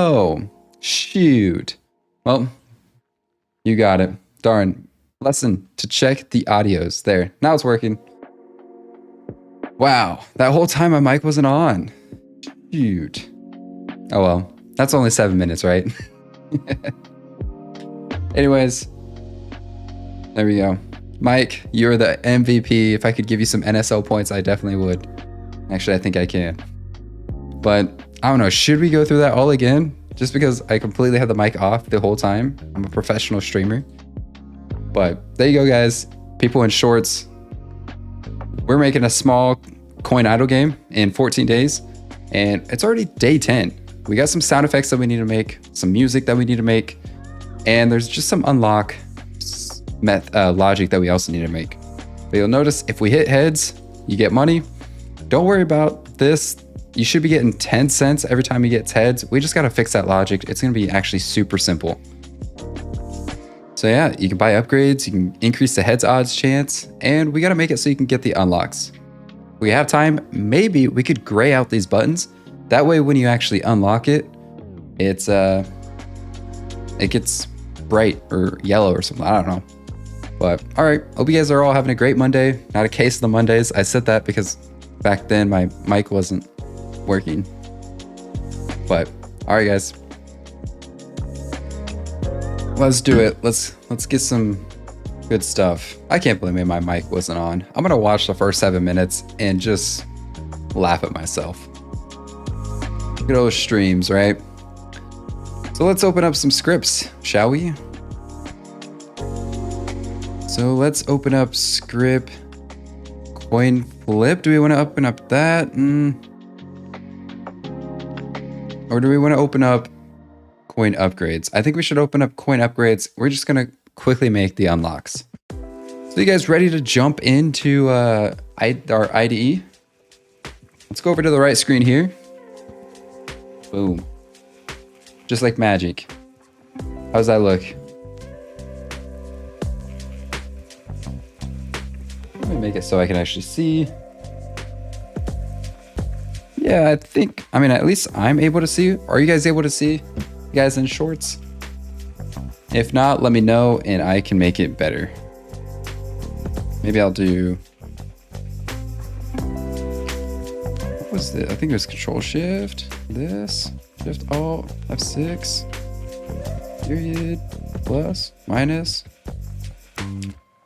Oh, shoot. Well, you got it. Darn. Lesson to check the audios. There. Now it's working. Wow. That whole time my mic wasn't on. Shoot. Oh well. That's only 7 minutes, right? Anyways. There we go. Mike, you're the MVP. If I could give you some NSO points, I definitely would. Actually, I think I can. But I don't know. Should we go through that all again? Just because I completely had the mic off the whole time. I'm a professional streamer. But there you go, guys. People in shorts. We're making a small coin idle game in 14 days. And it's already day 10. We got some sound effects that we need to make. Some music that we need to make. And there's just some unlock logic that we also need to make. But you'll notice if we hit heads, you get money. Don't worry about this. You should be getting 10 cents every time you get heads. We just got to fix that logic. It's going to be actually super simple. So yeah, you can buy upgrades, you can increase the heads odds chance, and we got to make it so you can get the unlocks. If we have time, maybe we could gray out these buttons. That way when you actually unlock it, it gets bright or yellow or something. I don't know. But all right, hope you guys are all having a great Monday. Not a case of the Mondays. I said that because back then my mic wasn't working. But all right, guys. Let's do it. Let's get some good stuff. I can't believe my mic wasn't on. I'm gonna watch the first 7 minutes and just laugh at myself. Good old streams, right? So let's open up some scripts, shall we? So let's open up script coin flip. Do we want to open up that? Or do we want to open up coin upgrades? I think we should open up coin upgrades. We're just going to quickly make the unlocks. So you guys ready to jump into our IDE? Let's go over to the right screen here. Boom. Just like magic. How's that look? Let me make it so I can actually see. Yeah, I mean, at least I'm able to see. Are you guys able to see? You guys in shorts? If not, let me know and I can make it better. Maybe I'll do... What was it? I think it was Control Shift. This. Shift Alt. F6. Period. Plus. Minus.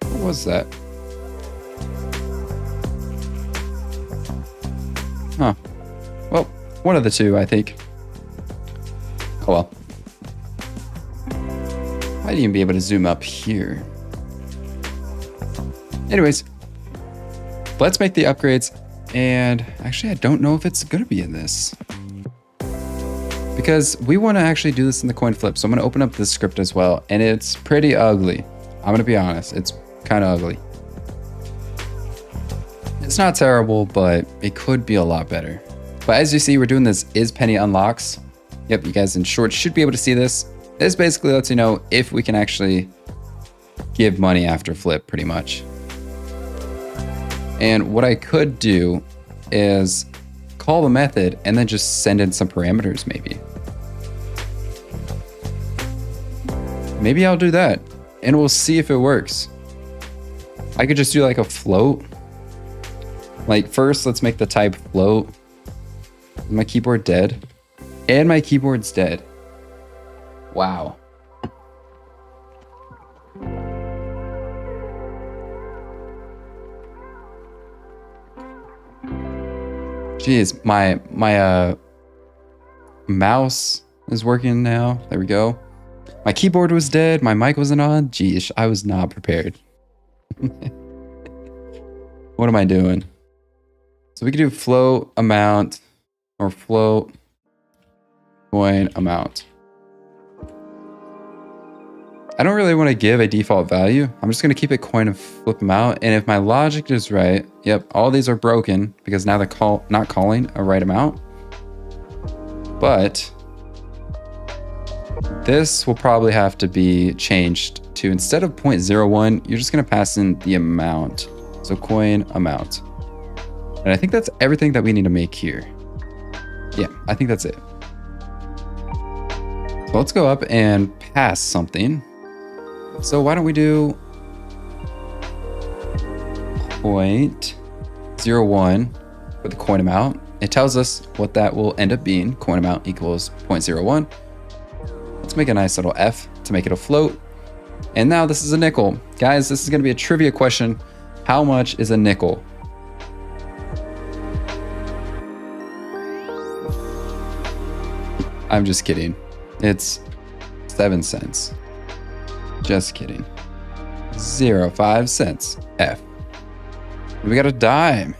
What was that? Huh. Well, one of the two, I think. Oh well. I might even be able to zoom up here. Anyways, let's make the upgrades. And actually, I don't know if it's going to be in this. Because we want to actually do this in the coin flip. So I'm going to open up this script as well. And it's pretty ugly. I'm going to be honest. It's kind of ugly. It's not terrible, but it could be a lot better. But as you see, we're doing this is penny unlocks. Yep, you guys in short should be able to see this. This basically lets you know if we can actually give money after flip, pretty much. And what I could do is call the method and then just send in some parameters, maybe. Maybe I'll do that and we'll see if it works. I could just do like a float. Like first, let's make the type float. Is my keyboard dead? And my keyboard's dead. Wow. Jeez, my mouse is working now. There we go. My keyboard was dead. My mic wasn't on. Jeez, I was not prepared. What am I doing? So we can do float amount or float coin amount. I don't really want to give a default value. I'm just going to keep it coin and flip them out. And if my logic is right, yep, all these are broken because now they're not calling a right amount. But this will probably have to be changed to, instead of 0.01, you're just going to pass in the amount. So coin amount. And I think that's everything that we need to make here. Yeah, I think that's it. So let's go up and pass something. So why don't we do 0.01 for the coin amount. It tells us what that will end up being. Coin amount equals 0.01. Let's make a nice little F to make it a float. And now this is a nickel. Guys, this is going to be a trivia question. How much is a nickel? I'm just kidding. It's 7 cents. Just kidding. 0.5 cents. F. We got a dime.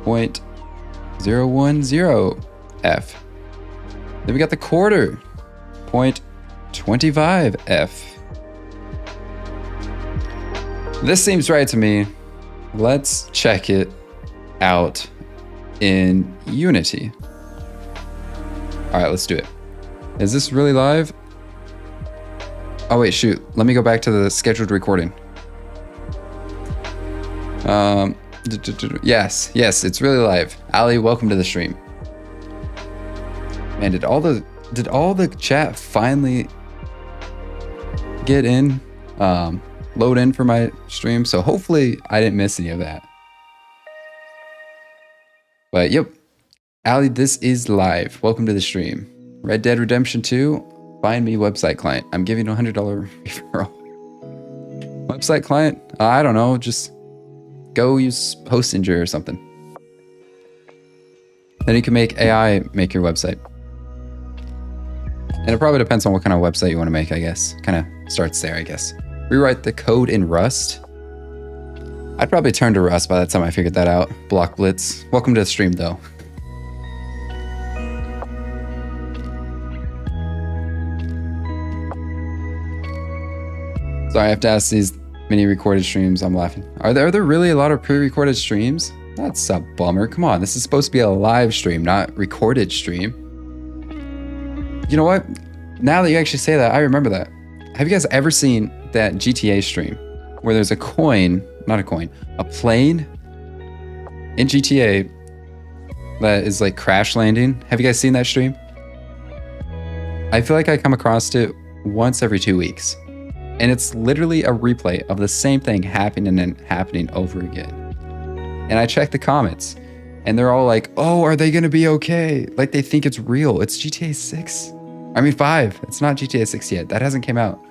0.010 F. Then we got the quarter. 0.25 F. This seems right to me. Let's check it out in Unity. All right, let's do it. Is this really live? Oh wait, shoot. Let me go back to the scheduled recording. Yes, it's really live. Ali, welcome to the stream. Man, did all the chat finally get in, load in for my stream? So hopefully I didn't miss any of that. But yep, Ali, this is live. Welcome to the stream. Red Dead Redemption 2, find me website client. I'm giving you a $100 referral. Website client? I don't know, just go use Hostinger or something. Then you can make AI make your website. And it probably depends on what kind of website you want to make, I guess. Kind of starts there, I guess. Rewrite the code in Rust. I'd probably turn to Rust by the time I figured that out. Block Blitz. Welcome to the stream, though. Sorry, I have to ask these many recorded streams. I'm laughing. Are there really a lot of pre-recorded streams? That's a bummer. Come on, this is supposed to be a live stream, not recorded stream. You know what? Now that you actually say that, I remember that. Have you guys ever seen that GTA stream where there's a plane in GTA that is like crash landing? Have you guys seen that stream? I feel like I come across it once every 2 weeks. And it's literally a replay of the same thing happening and happening over again. And I check the comments and they're all like, oh, are they going to be okay? Like they think it's real. It's GTA 6. I mean 5. It's not GTA 6 yet. That hasn't came out.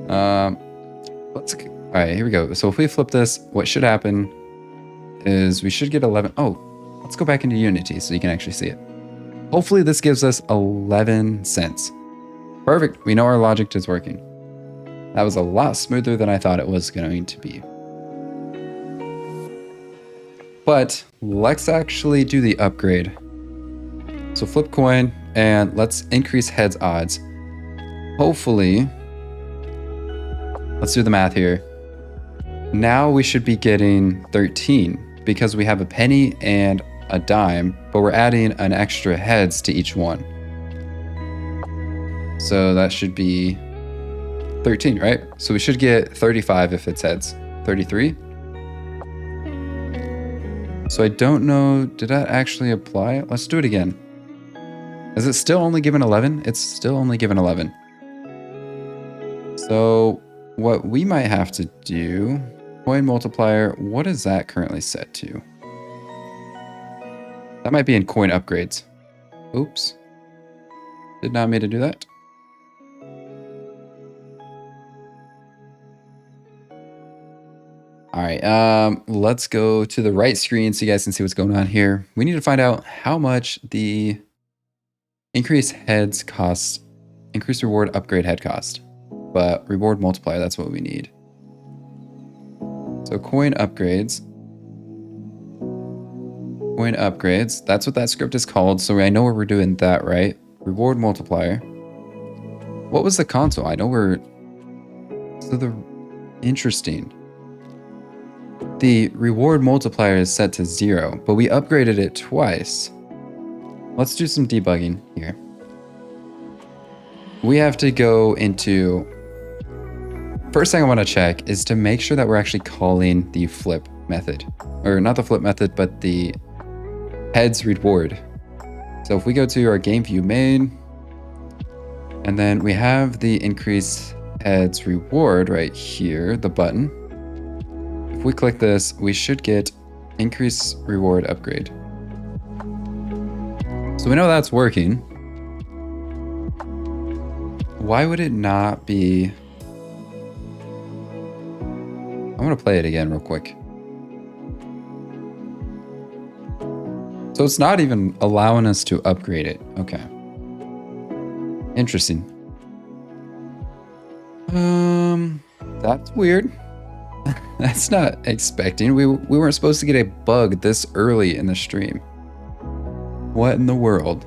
All right, here we go. So if we flip this, what should happen is we should get 11. Oh, let's go back into Unity so you can actually see it. Hopefully this gives us 11 cents. Perfect. We know our logic is working. That was a lot smoother than I thought it was going to be. But let's actually do the upgrade. So flip coin and let's increase heads odds. Hopefully, let's do the math here. Now we should be getting 13 because we have a penny and a dime, but we're adding an extra heads to each one. So that should be 13, right? So we should get 35 if it's heads. 33. So I don't know, did that actually apply? Let's do it again. Is it still only given 11? It's still only given 11. So what we might have to do, coin multiplier, what is that currently set to? That might be in coin upgrades. Oops. Did not mean to do that. All right, let's go to the right screen so you guys can see what's going on here. We need to find out how much the increase heads cost, increase reward upgrade head cost, but reward multiplier, that's what we need. So coin upgrades, that's what that script is called. So I know where we're doing that, right? Reward multiplier. What was the console? I know interesting. The reward multiplier is set to 0, but we upgraded it twice. Let's do some debugging here. We have to go into... First thing I want to check is to make sure that we're actually calling the flip method. Or not the flip method, but the heads reward. So if we go to our game view main, And then we have the increase heads reward right here, the button. If we click this, we should get increase reward upgrade. So we know that's working. Why would it not be? I'm gonna play it again real quick. So it's not even allowing us to upgrade it. Okay. Interesting. That's weird. That's not expecting. We weren't supposed to get a bug this early in the stream. What in the world?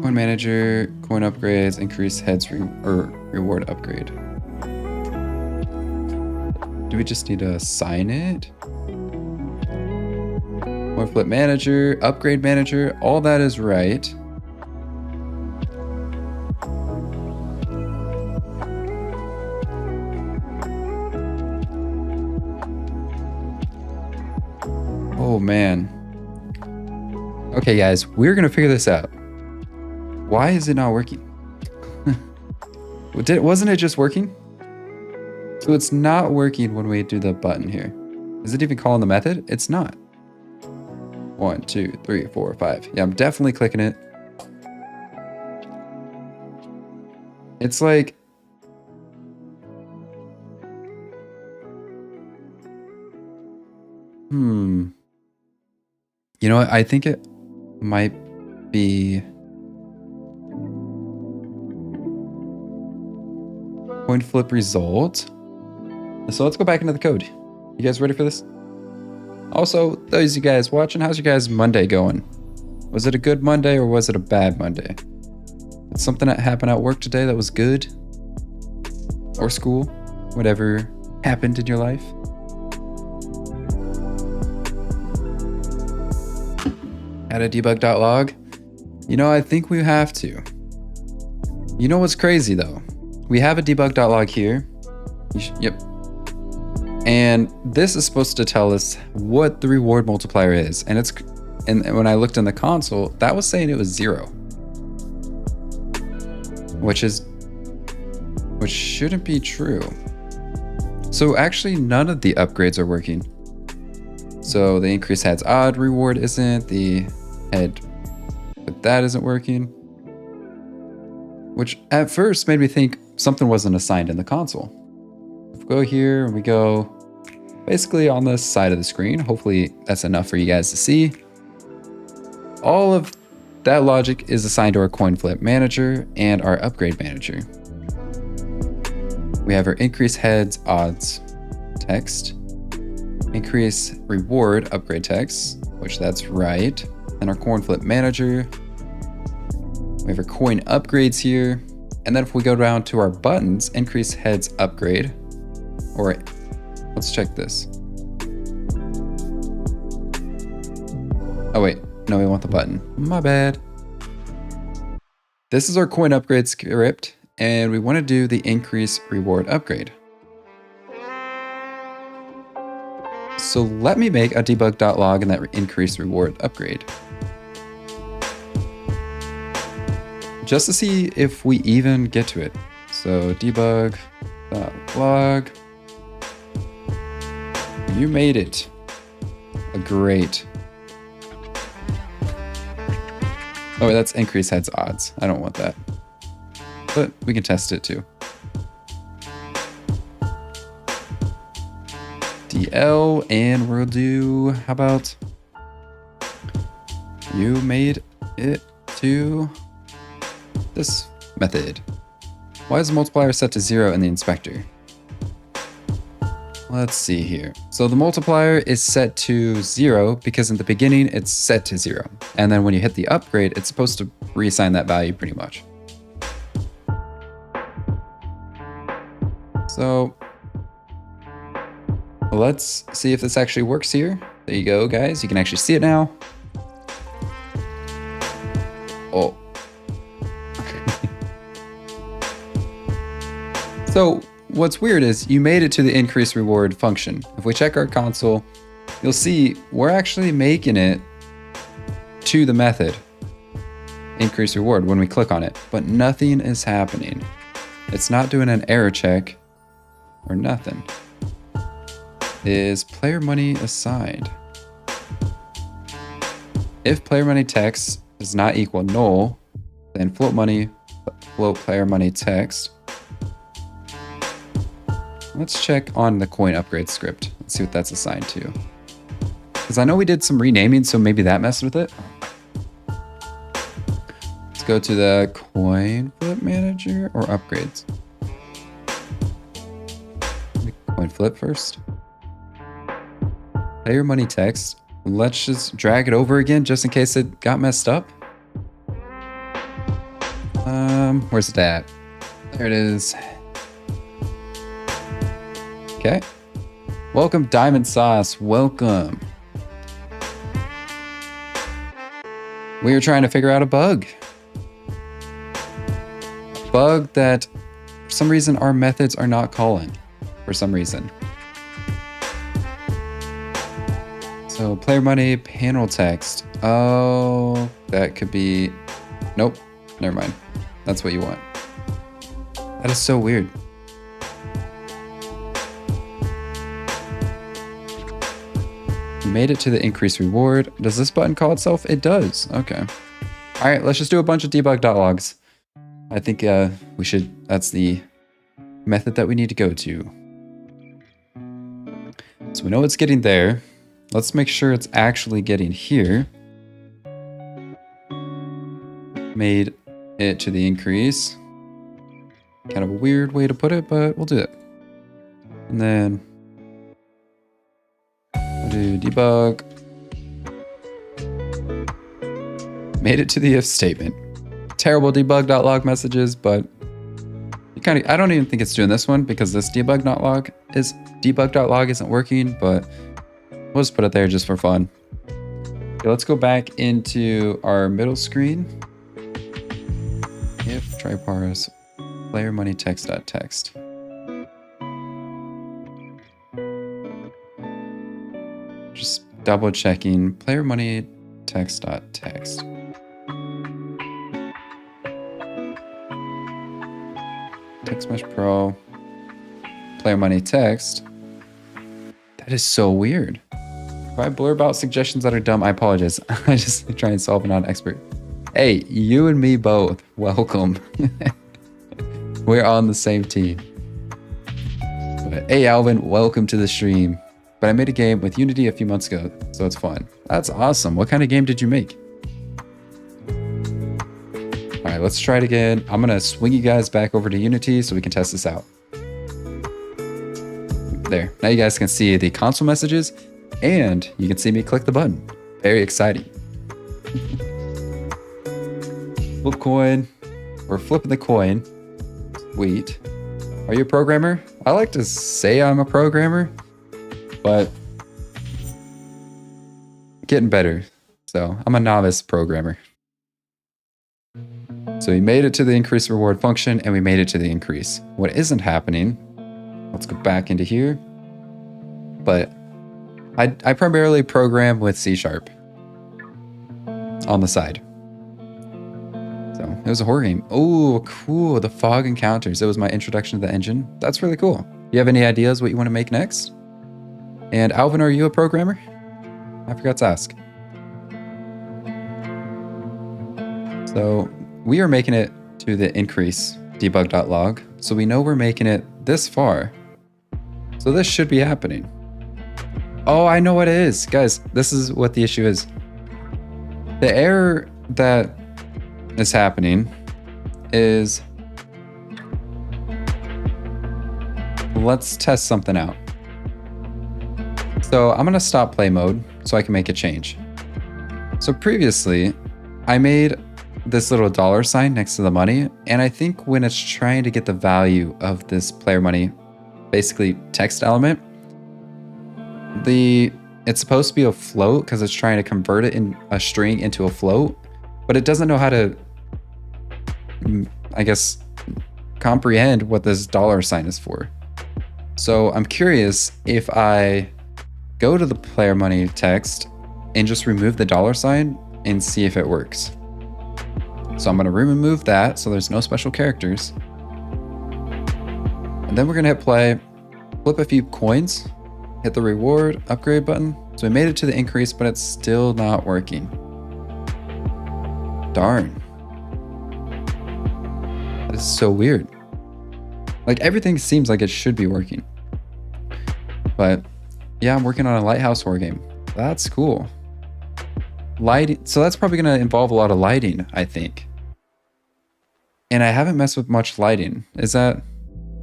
Coin manager, coin upgrades, increase heads reward upgrade. Do we just need to assign it? Coin flip manager, upgrade manager, all that is right. Oh man. Okay guys, we're gonna figure this out. Why is it not working? Wasn't it just working? So it's not working when we do the button here. Is it even calling the method? It's not. 1, 2, 3, 4, 5. Yeah, I'm definitely clicking it. It's like... You know what? I think it might be... Coin flip result. So let's go back into the code. You guys ready for this? Also, those of you guys watching, how's your guys' Monday going? Was it a good Monday or was it a bad Monday? Did something that happened at work today that was good? Or school? Whatever happened in your life? Add a debug.log? You know, I think we have to. You know what's crazy though? We have a debug.log here. Yep. And this is supposed to tell us what the reward multiplier is. And when I looked in the console, that was saying it was 0. Which shouldn't be true. So actually none of the upgrades are working. So the increase heads odd reward isn't, the head, but that isn't working. Which at first made me think something wasn't assigned in the console. If we go here and we go basically on the side of the screen, hopefully that's enough for you guys to see. All of that logic is assigned to our coin flip manager and our upgrade manager. We have our increase heads odds text, increase reward upgrade text, which that's right, and our coin flip manager. We have our coin upgrades here. And then if we go down to our buttons, increase heads upgrade, or let's check this. Oh wait, no, we want the button. My bad. This is our coin upgrade script, and we want to do the increase reward upgrade. So let me make a debug.log in that increase reward upgrade. Just to see if we even get to it. So debug.log. You made it. Great. Oh, that's increase heads odds. I don't want that. But we can test it too. DL, and we'll do, how about you made it to this method. Why is the multiplier set to 0 in the inspector? Let's see here. So the multiplier is set to 0 because in the beginning it's set to 0. And then when you hit the upgrade, it's supposed to reassign that value pretty much. So let's see if this actually works here. There you go, guys. You can actually see it now. Oh. So what's weird is you made it to the increase reward function. If we check our console, you'll see we're actually making it to the method, increase reward, when we click on it, but nothing is happening. It's not doing an error check or nothing. Is player money assigned? If player money text does not equal null, then float player money text. Let's check on the coin upgrade script. Let's see what that's assigned to. Because I know we did some renaming, so maybe that messed with it. Let's go to the coin flip manager or upgrades. Coin flip first. Player money text. Let's just drag it over again just in case it got messed up. Where's it at? There it is. Okay. Welcome, Diamond Sauce. Welcome. We are trying to figure out a bug. A bug that, for some reason, our methods are not calling. For some reason. So, player money, panel text. Oh, that could be... Nope. Never mind. That's what you want. That is so weird. We made it to the increase reward. Does this button call itself? It does. Okay. All right, let's just do a bunch of debug.logs. I think we should... That's the method that we need to go to. So we know it's getting there. Let's make sure it's actually getting here. Made it to the increase. Kind of a weird way to put it, but we'll do it. And then I'll do debug. Made it to the if statement. Terrible debug.log messages, but I don't even think it's doing this one because this debug.log isn't working, but we'll just put it there just for fun. Okay, let's go back into our middle screen. If try parse player money text.text. Just double checking player money text.text. Text Mesh Pro, player money text. That is so weird. If I blurb out suggestions that are dumb, I apologize. I just try and solve, not an expert. Hey, you and me both. Welcome. We're on the same team. But, hey, Alvin, welcome to the stream. But I made a game with Unity a few months ago, so it's fun. That's awesome. What kind of game did you make? All right, let's try it again. I'm going to swing you guys back over to Unity so we can test this out. There. Now you guys can see the console messages and you can see me click the button. Very exciting. Flip coin. We're flipping the coin. Sweet. Are you a programmer? I like to say I'm a programmer, but getting better. So I'm a novice programmer. So we made it to the increase reward function and we made it to the increase. What isn't happening, let's go back into here. But I primarily program with C# on the side. So it was a horror game. Oh, cool. The fog encounters. It was my introduction to the engine. That's really cool. Do you have any ideas what you want to make next? And Alvin, are you a programmer? I forgot to ask. So we are making it to the increase debug.log. So we know we're making it this far. So this should be happening. Oh, I know what it is. Guys, this is what the issue is. The error that is happening is... Let's test something out. So I'm going to stop play mode so I can make a change. So previously, I made this little $ next to the money. And I think when it's trying to get the value of this player money, basically text element, it's supposed to be a float because it's trying to convert it in a string into a float, but it doesn't know how to, I guess, comprehend what this $ is for. So I'm curious if I go to the player money text and just remove the $, and see if it works. So I'm going to remove that so there's no special characters. And then we're going to hit play, flip a few coins, hit the reward upgrade button. So we made it to the increase, but it's still not working. Darn. That is so weird. Like everything seems like it should be working. But yeah, I'm working on a lighthouse war game. That's cool. Lighting, so that's probably going to involve a lot of lighting, I think. And I haven't messed with much lighting. Is that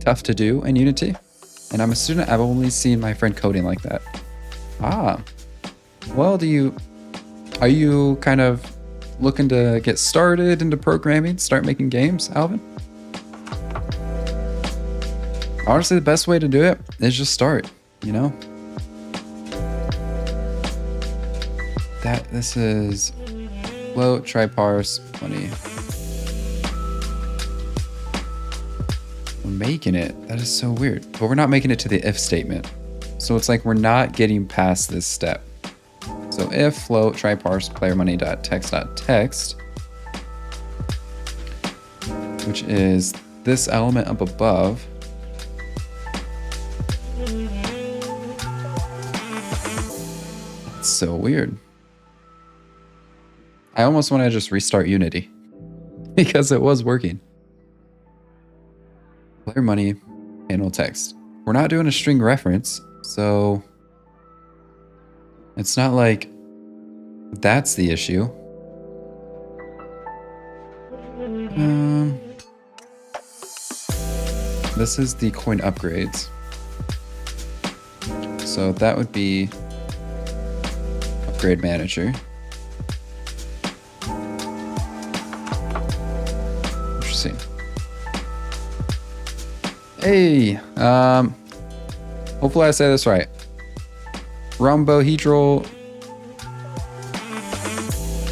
tough to do in Unity? And I'm a student, I've only seen my friend coding like that. Ah, well, are you kind of looking to get started into programming, start making games, Alvin? Honestly, the best way to do it is just start, you know? This is float, try parse, plenty. We're making it. That is so weird. But we're not making it to the if statement. So it's like we're not getting past this step. So if float, try parse, player money.text.text, which is this element up above. It's so weird. I almost want to just restart Unity because it was working. Player money, panel text. We're not doing a string reference, so it's not like that's the issue. This is the coin upgrades. So that would be upgrade manager. Interesting. Hey, hopefully I say this right. Rhombohedral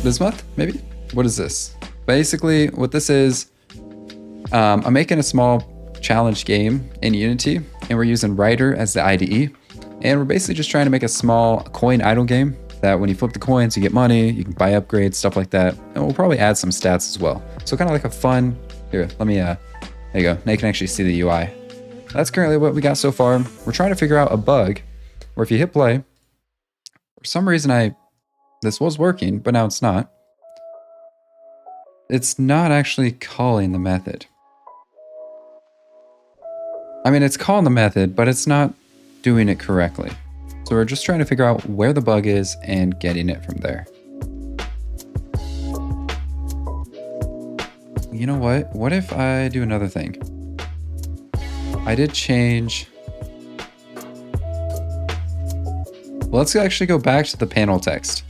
bismuth, maybe? What is this? Basically, what this is, I'm making a small challenge game in Unity, and we're using Writer as the IDE. And we're basically just trying to make a small coin idle game that when you flip the coins, you get money, you can buy upgrades, stuff like that. And we'll probably add some stats as well. So kind of like a fun, here, let me, there you go. Now you can actually see the UI. That's currently what we got so far. We're trying to figure out a bug where if you hit play, for some reason this was working, but now it's not. It's not actually calling the method. I mean, it's calling the method, but it's not doing it correctly. So we're just trying to figure out where the bug is and getting it from there. You know what? What if I do another thing? I did change. Well, let's actually go back to the panel text.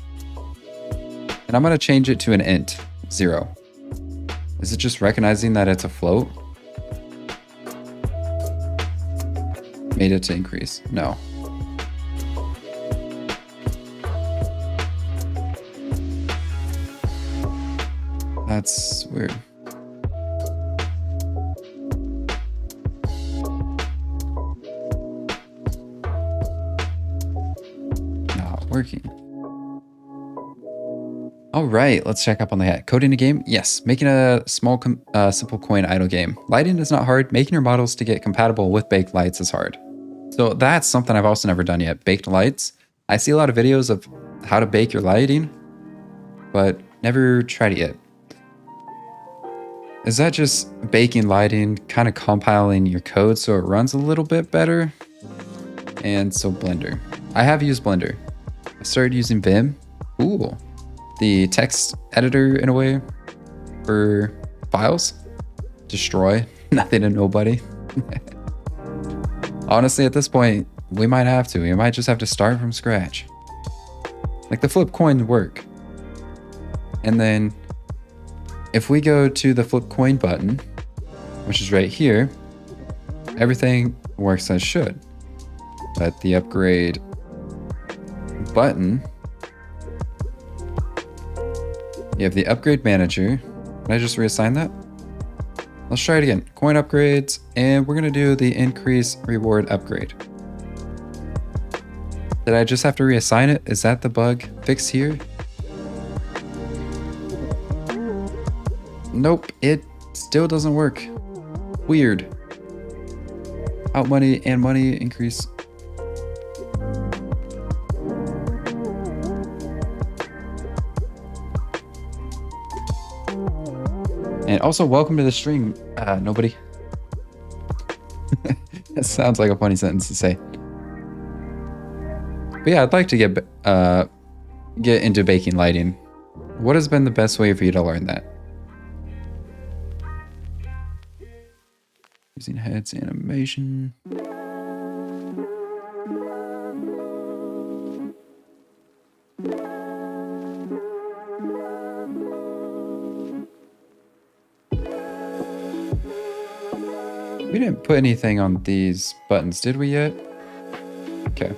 And I'm going to change it to an int, 0. Is it just recognizing that it's a float? Made it to increase. No. That's weird. Not working. All right, let's check up on the hat. Coding a game? Yes. Making a small, simple coin idle game. Lighting is not hard. Making your models to get compatible with baked lights is hard. So that's something I've also never done yet. Baked lights. I see a lot of videos of how to bake your lighting, but never tried it yet. Is that just baking lighting, kind of compiling your code so it runs a little bit better? And so Blender. I have used Blender. I started using Vim. Ooh. The text editor in a way for files. Destroy. Nothing and nobody. Honestly, at this point, we might have to. We might just have to start from scratch. Like the flip coin work. And then if we go to the flip coin button, which is right here, everything works as should. But the upgrade button, you have the upgrade manager. Can I just reassign that? Let's try it again. Coin upgrades, and we're gonna do the increase reward upgrade. Did I just have to reassign it? Is that the bug fix here? Nope, it still doesn't work. Weird. Out money and money increase. And also, welcome to the stream, nobody. That sounds like a funny sentence to say. But yeah, I'd like to get into baking lighting. What has been the best way for you to learn that? Using heads animation. We didn't put anything on these buttons, did we yet? Okay.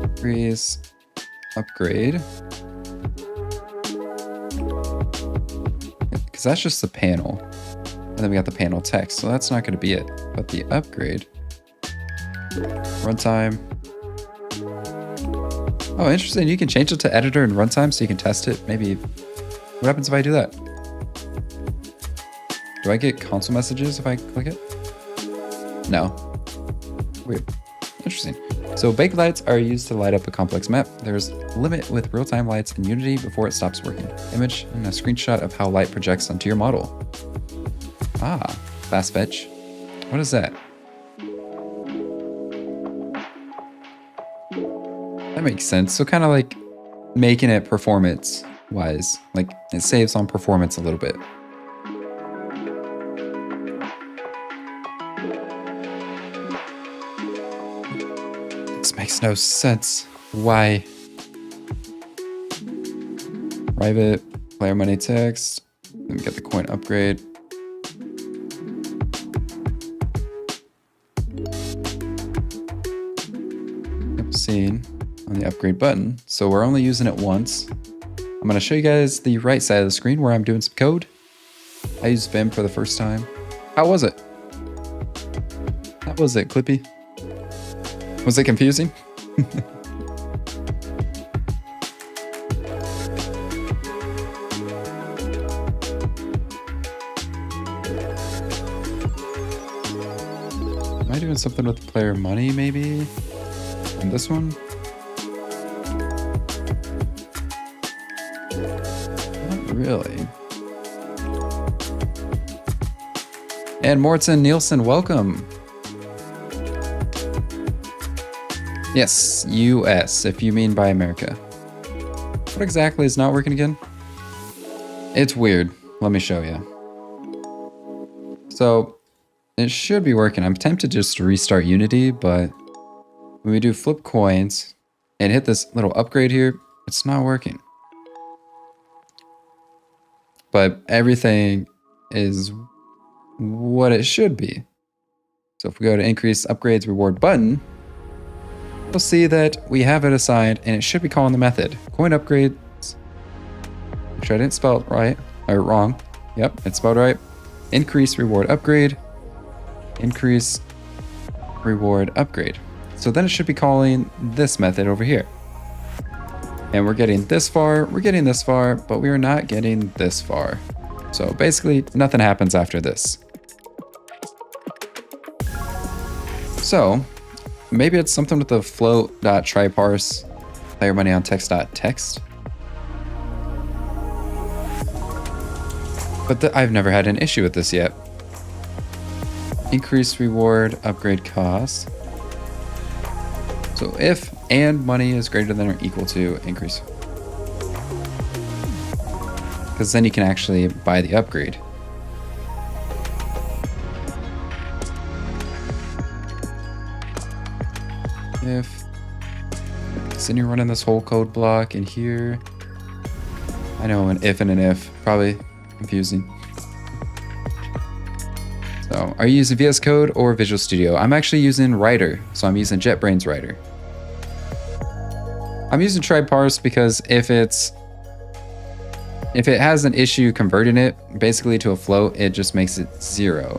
Increase, upgrade. Because that's just the panel. And then we got the panel text, so that's not going to be it. But the upgrade. Runtime. Oh, interesting. You can change it to editor and runtime so you can test it. Maybe. What happens if I do that? Do I get console messages if I click it? No. Weird. Interesting. So baked lights are used to light up a complex map. There's a limit with real-time lights in Unity before it stops working. Image and a screenshot of how light projects onto your model. Ah, fast fetch. What is that? That makes sense. So kind of like making it performance-wise. Like it saves on performance a little bit. This makes no sense. Why? Private, player money text. Then we get the coin upgrade. Yep, scene on the upgrade button. So we're only using it once. I'm going to show you guys the right side of the screen where I'm doing some code. I used Vim for the first time. How was it? How was it, Clippy? Was it confusing? Am I doing something with player money, maybe? And this one? Not really. And Morton Nielsen, welcome. Yes, US, if you mean by America. What exactly is not working again? It's weird. Let me show you. So, it should be working. I'm tempted just to restart Unity, but when we do flip coins and hit this little upgrade here, it's not working. But everything is what it should be. So if we go to increase upgrades reward button, you'll see that we have it assigned and it should be calling the method coin upgrades. Make sure I didn't spell it right or wrong. Yep, it's spelled right. Increase reward upgrade. Increase reward upgrade. So then it should be calling this method over here. And we're getting this far, we're getting this far, but we are not getting this far. So basically nothing happens after this. So maybe it's something with the float.tryparse player money on text.text. But I've never had an issue with this yet. Increase reward upgrade cost. So if and money is greater than or equal to increase. Because then you can actually buy the upgrade. If. So then you're running this whole code block in here. I know an if and an if. Probably confusing. So are you using VS Code or Visual Studio? I'm actually using Writer. So I'm using JetBrains Writer. I'm using tryparse because if it has an issue converting it basically to a float, it just makes it 0.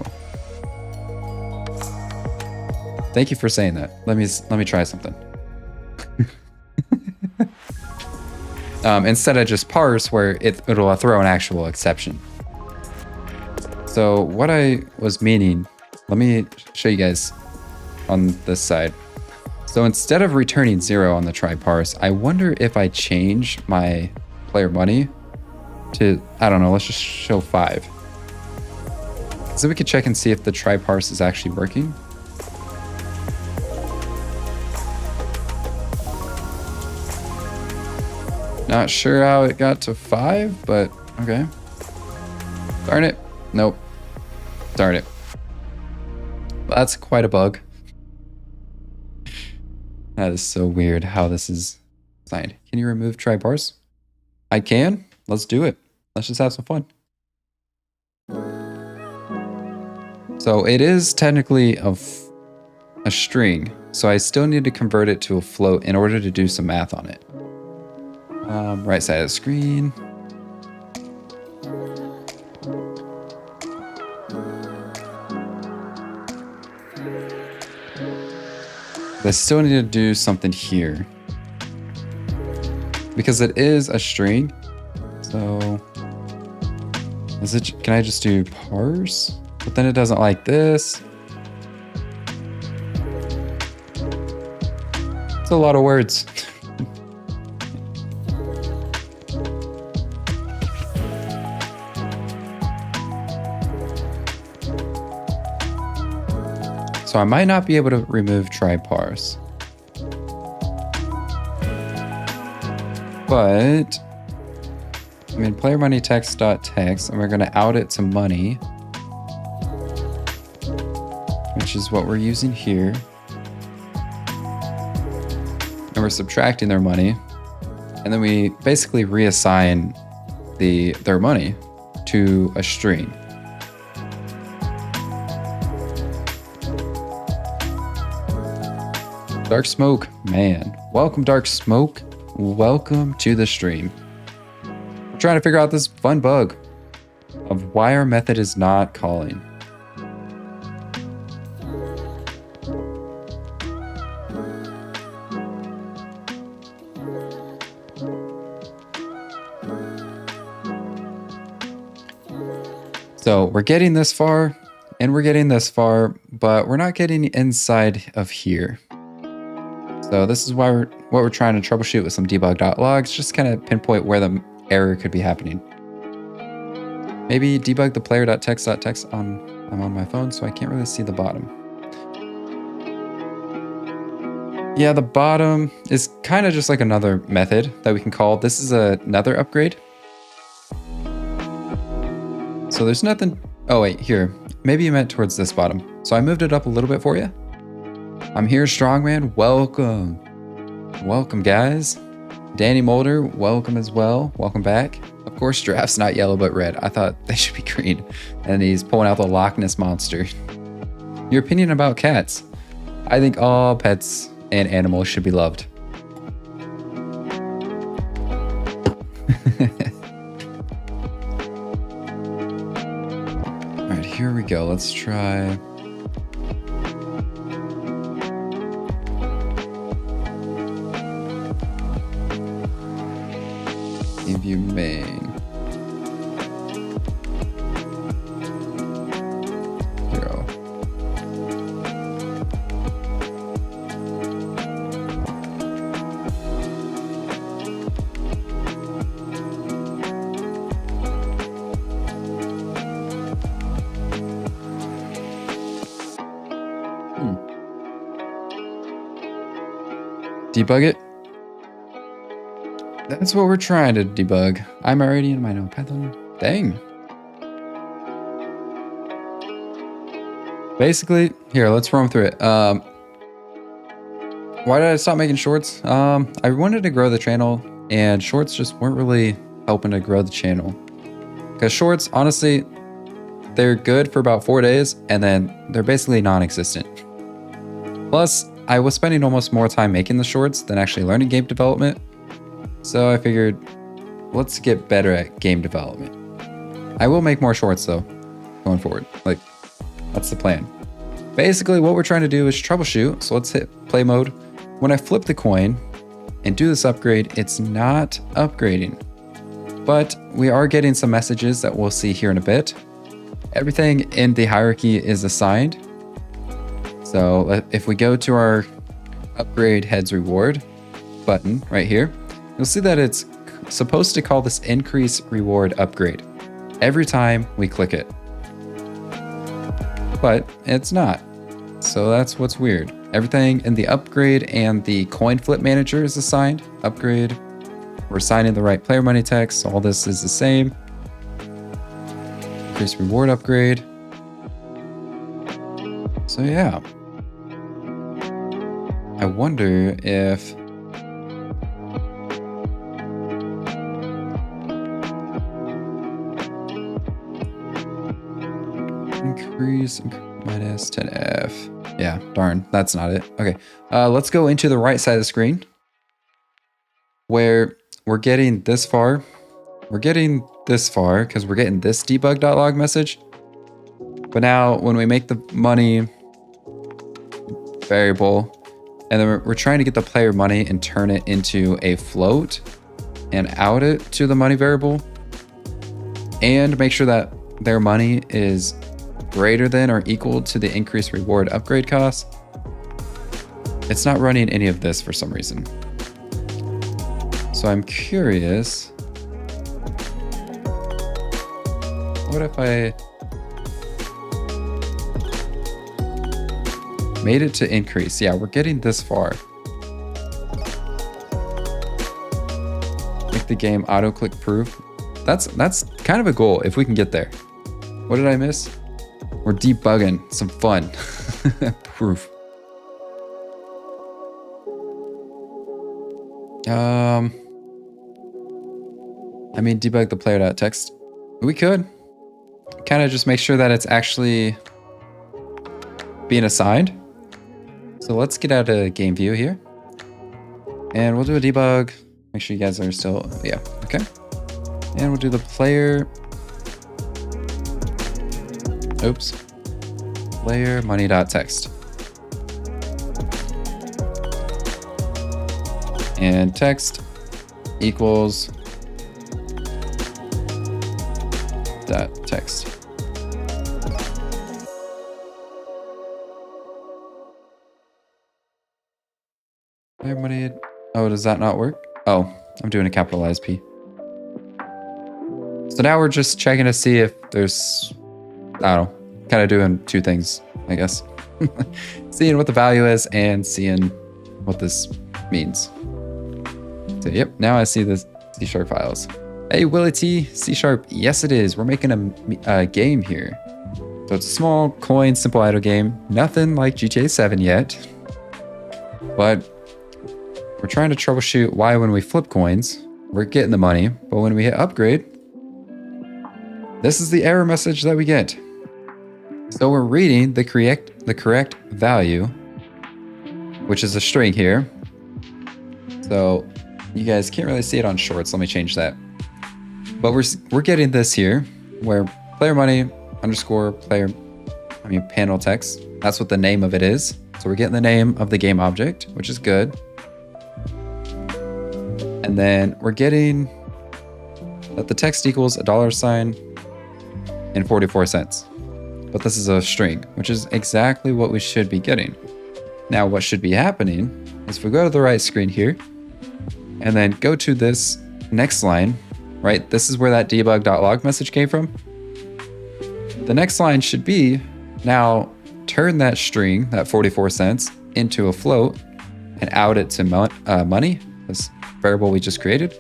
Thank you for saying that. Let me try something. instead of just parse where it'll throw an actual exception. So what I was meaning, let me show you guys on this side. So instead of returning 0 on the try parse, I wonder if I change my player money to, I don't know, let's just show 5. So we could check and see if the try parse is actually working. Not sure how it got to 5, but okay. Darn it. Nope. Darn it. Well, that's quite a bug. That is so weird how this is designed. Can you remove try parse? I can. Let's do it. Let's just have some fun. So it is technically a string, so I still need to convert it to a float in order to do some math on it. Right side of the screen. I still need to do something here because it is a string. So is it? Can I just do parse? But then it doesn't like this. It's a lot of words. So I might not be able to remove try parse. But I mean, player money text.text, and we're going to out it to money, which is what we're using here. And we're subtracting their money. And then we basically reassign their money to a string. Dark Smoke, man. Welcome, Dark Smoke. Welcome to the stream. We're trying to figure out this fun bug of why our method is not calling. So we're getting this far and we're getting this far, but we're not getting inside of here. So this is why what we're trying to troubleshoot with some debug.logs, just kind of pinpoint where the error could be happening. Maybe debug the player.text.text I'm on my phone, so I can't really see the bottom. Yeah, the bottom is kind of just like another method that we can call. This is another upgrade. So there's nothing. Oh wait, here. Maybe you meant towards this bottom. So I moved it up a little bit for you. I'm here, Strongman. Welcome. Welcome, guys. Danny Mulder, welcome as well. Welcome back. Of course, Giraffe's not yellow, but red. I thought they should be green. And he's pulling out the Loch Ness Monster. Your opinion about cats? I think all pets and animals should be loved. All right, here we go. Let's try... Give you main. Zero. Debug it. That's what we're trying to debug. I'm already in my Python. Dang. Basically, here, let's roam through it. Why did I stop making shorts? I wanted to grow the channel, and shorts just weren't really helping to grow the channel. Because shorts, honestly, they're good for about 4 days, and then they're basically non-existent. Plus, I was spending almost more time making the shorts than actually learning game development. So I figured, let's get better at game development. I will make more shorts though, going forward. Like, that's the plan. Basically, what we're trying to do is troubleshoot. So let's hit play mode. When I flip the coin, and do this upgrade, it's not upgrading. But we are getting some messages that we'll see here in a bit. Everything in the hierarchy is assigned. So if we go to our upgrade heads reward button right here, you'll see that it's supposed to call this increase reward upgrade every time we click it. But it's not. So that's what's weird. Everything in the upgrade and the coin flip manager is assigned. Upgrade, we're assigning the right player money text. So all this is the same. Increase reward upgrade. So yeah. I wonder if increase minus 10F. Yeah, darn, that's not it. Okay, let's go into the right side of the screen where we're getting this far. We're getting this far because we're getting this debug.log message. But now when we make the money variable, and then we're trying to get the player money and turn it into a float and out it to the money variable and make sure that their money is greater than or equal to the increased reward upgrade cost. It's not running any of this for some reason. So I'm curious, what if I made it to increase? Yeah, we're getting this far. Make the game auto-click proof. That's kind of a goal if we can get there. What did I miss? We're debugging some fun. Proof. I mean, debug the player.text. We could kind of just make sure that it's actually being assigned. So let's get out of game view here and we'll do a debug. Make sure you guys are still, yeah, okay. And we'll do the player, oops, player money.text. And text equals dot text. Player money, oh, does that not work? Oh, I'm doing a capitalized P. So now we're just checking to see if there's, I don't know, kind of doing two things, I guess. Seeing what the value is and seeing what this means. So yep, now I see the C# files. Hey, Willie T, C#, yes it is. We're making a game here. So it's a small coin, simple idle game. Nothing like GTA 7 yet. But we're trying to troubleshoot why when we flip coins, we're getting the money, but when we hit upgrade, this is the error message that we get. So we're reading the correct value, which is a string here. So you guys can't really see it on shorts. Let me change that. But we're getting this here where player money underscore player, panel text. That's what the name of it is. So we're getting the name of the game object, which is good. And then we're getting that the text equals $sign and 44 cents. But this is a string, which is exactly what we should be getting. Now, what should be happening is if we go to the right screen here and then go to this next line, right? This is where that debug.log message came from. The next line should be now turn that string, that 44 cents, into a float and out it to money, this variable we just created.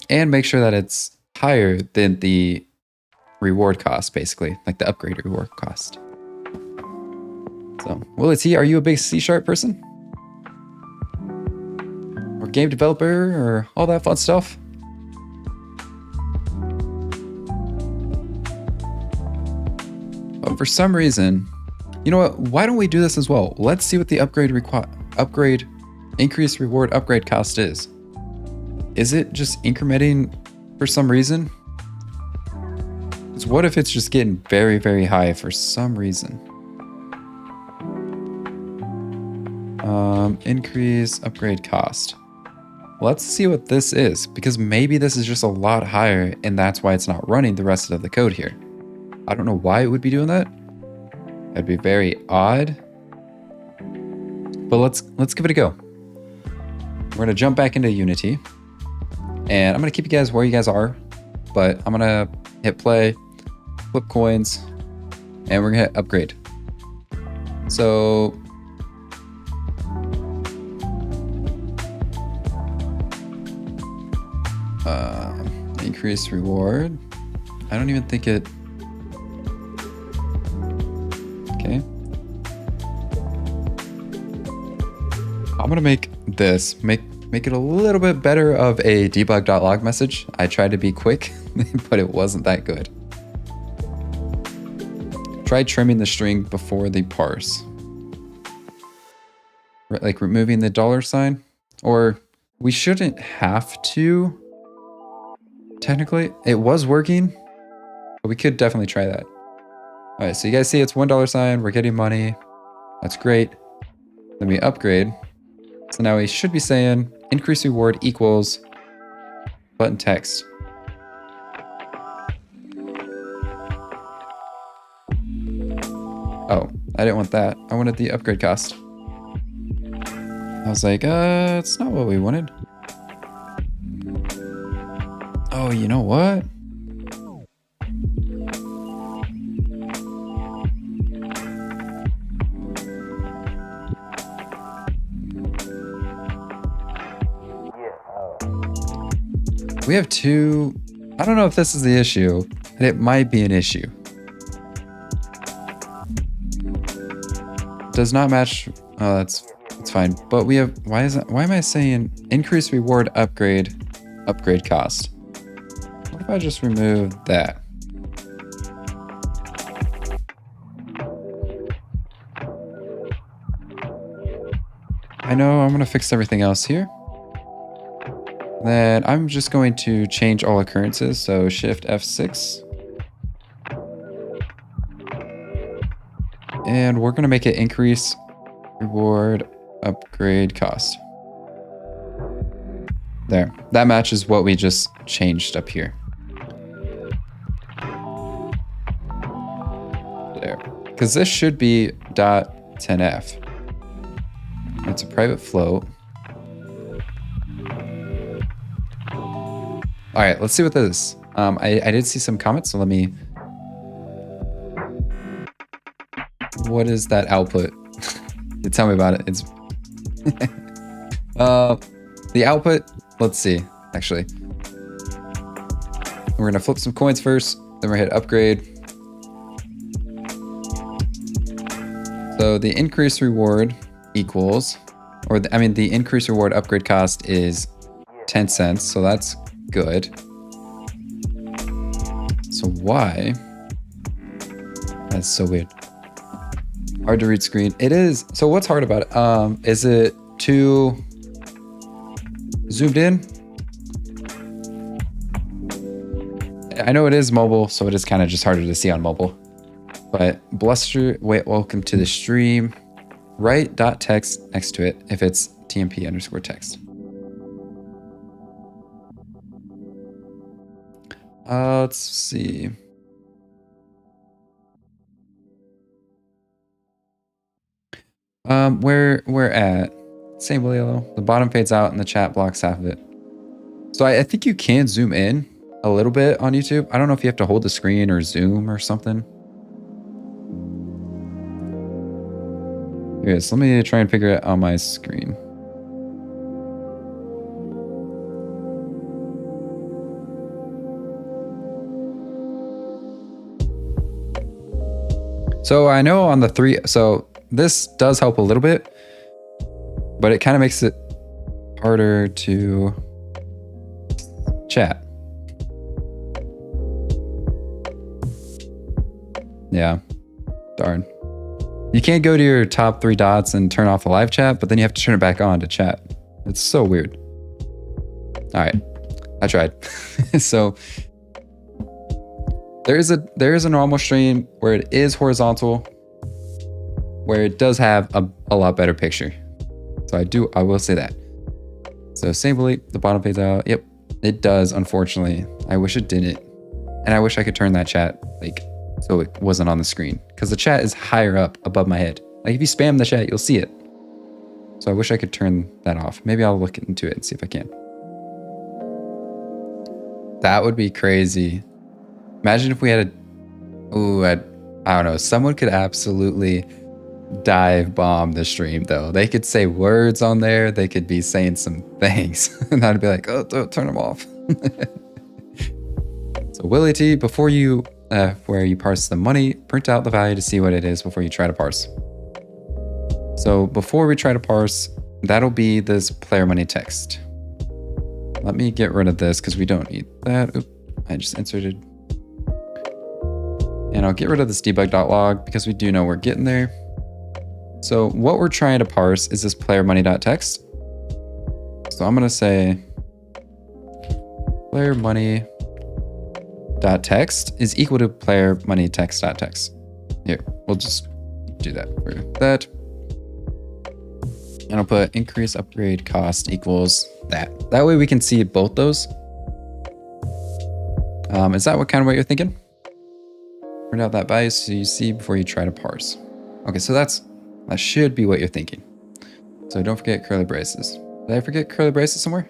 And make sure that it's higher than the reward cost, basically, like the upgrade reward cost. So, Willie T, are you a big C# person? Or game developer, or all that fun stuff? But for some reason, you know what? Why don't we do this as well? Let's see what the upgrade increase reward upgrade cost is. Is it just incrementing for some reason? So what if it's just getting very, very high for some reason? Increase upgrade cost. Let's see what this is, because maybe this is just a lot higher and that's why it's not running the rest of the code here. I don't know why it would be doing that. That'd be very odd. But let's give it a go. We're gonna jump back into Unity, and I'm gonna keep you guys where you guys are, but I'm gonna hit play, flip coins, and we're gonna hit upgrade. So increase reward. I don't even think it. Okay. I'm gonna make this make it a little bit better of a debug.log message. I tried to be quick, but it wasn't that good. Try trimming the string before the parse. Like removing the $sign, or we shouldn't have to. Technically, it was working, but we could definitely try that. All right, so you guys see it's $sign. We're getting money. That's great. Then we upgrade. So now we should be saying increase reward equals button text. Oh, I didn't want that. I wanted the upgrade cost. I was like, it's not what we wanted. Oh, you know what? We have two. I don't know if this is the issue. It might be an issue. Does not match. Oh, that's fine. But we have. Why am I saying increase reward upgrade cost? What if I just remove that? I know I'm gonna fix everything else here. Then I'm just going to change all occurrences. So Shift F6. And we're gonna make it increase reward upgrade cost. There, that matches what we just changed up here. There, because this should be .10f. It's a private float. All right, let's see what this is. I did see some comments, so let me. What is that output? Tell me about it. It's the output. Let's see. Actually, we're gonna flip some coins first. Then we're gonna hit upgrade. So the increase reward equals, or the increase reward upgrade cost is 10 cents. So that's good. So why? That's so weird. Hard to read screen. It is. So what's hard about it? Is it too zoomed in? I know it is mobile, so it is kind of just harder to see on mobile. But Bluster, wait, welcome to the stream. Write .text next to it if it's TMP_text. Let's see. Where we're at. Same yellow. The bottom fades out and the chat blocks half of it. So I think you can zoom in a little bit on YouTube. I don't know if you have to hold the screen or zoom or something. Here it is. Let me try and figure it out on my screen. So I know on the 3, so this does help a little bit, but it kind of makes it harder to chat. Yeah, darn. You can't go to your top 3 dots and turn off the live chat, but then you have to turn it back on to chat. It's so weird. All right, I tried. So there is a normal stream where it is horizontal, where it does have a lot better picture. So I will say that. So save Willie, the bottom fades out. Yep, it does, unfortunately. I wish it didn't. And I wish I could turn that chat like so it wasn't on the screen, because the chat is higher up above my head. Like if you spam the chat, you'll see it. So I wish I could turn that off. Maybe I'll look into it and see if I can. That would be crazy. Imagine if we had I don't know. Someone could absolutely dive bomb the stream though. They could say words on there. They could be saying some things. And I'd be like, oh, don't turn them off. So Willie T, before you, where you parse the money, print out the value to see what it is before you try to parse. So before we try to parse, that'll be this player money text. Let me get rid of this because we don't need that. Oop, I just inserted. And I'll get rid of this debug.log because we do know we're getting there. So what we're trying to parse is this player money.text. So I'm going to say player money.text is equal to player money text.text. Here, we'll just do that for that. And I'll put increase upgrade cost equals that. That way we can see both those. Is that what you're thinking? Print out that value so you see before you try to parse. Okay, so that should be what you're thinking. So don't forget curly braces. Did I forget curly braces somewhere?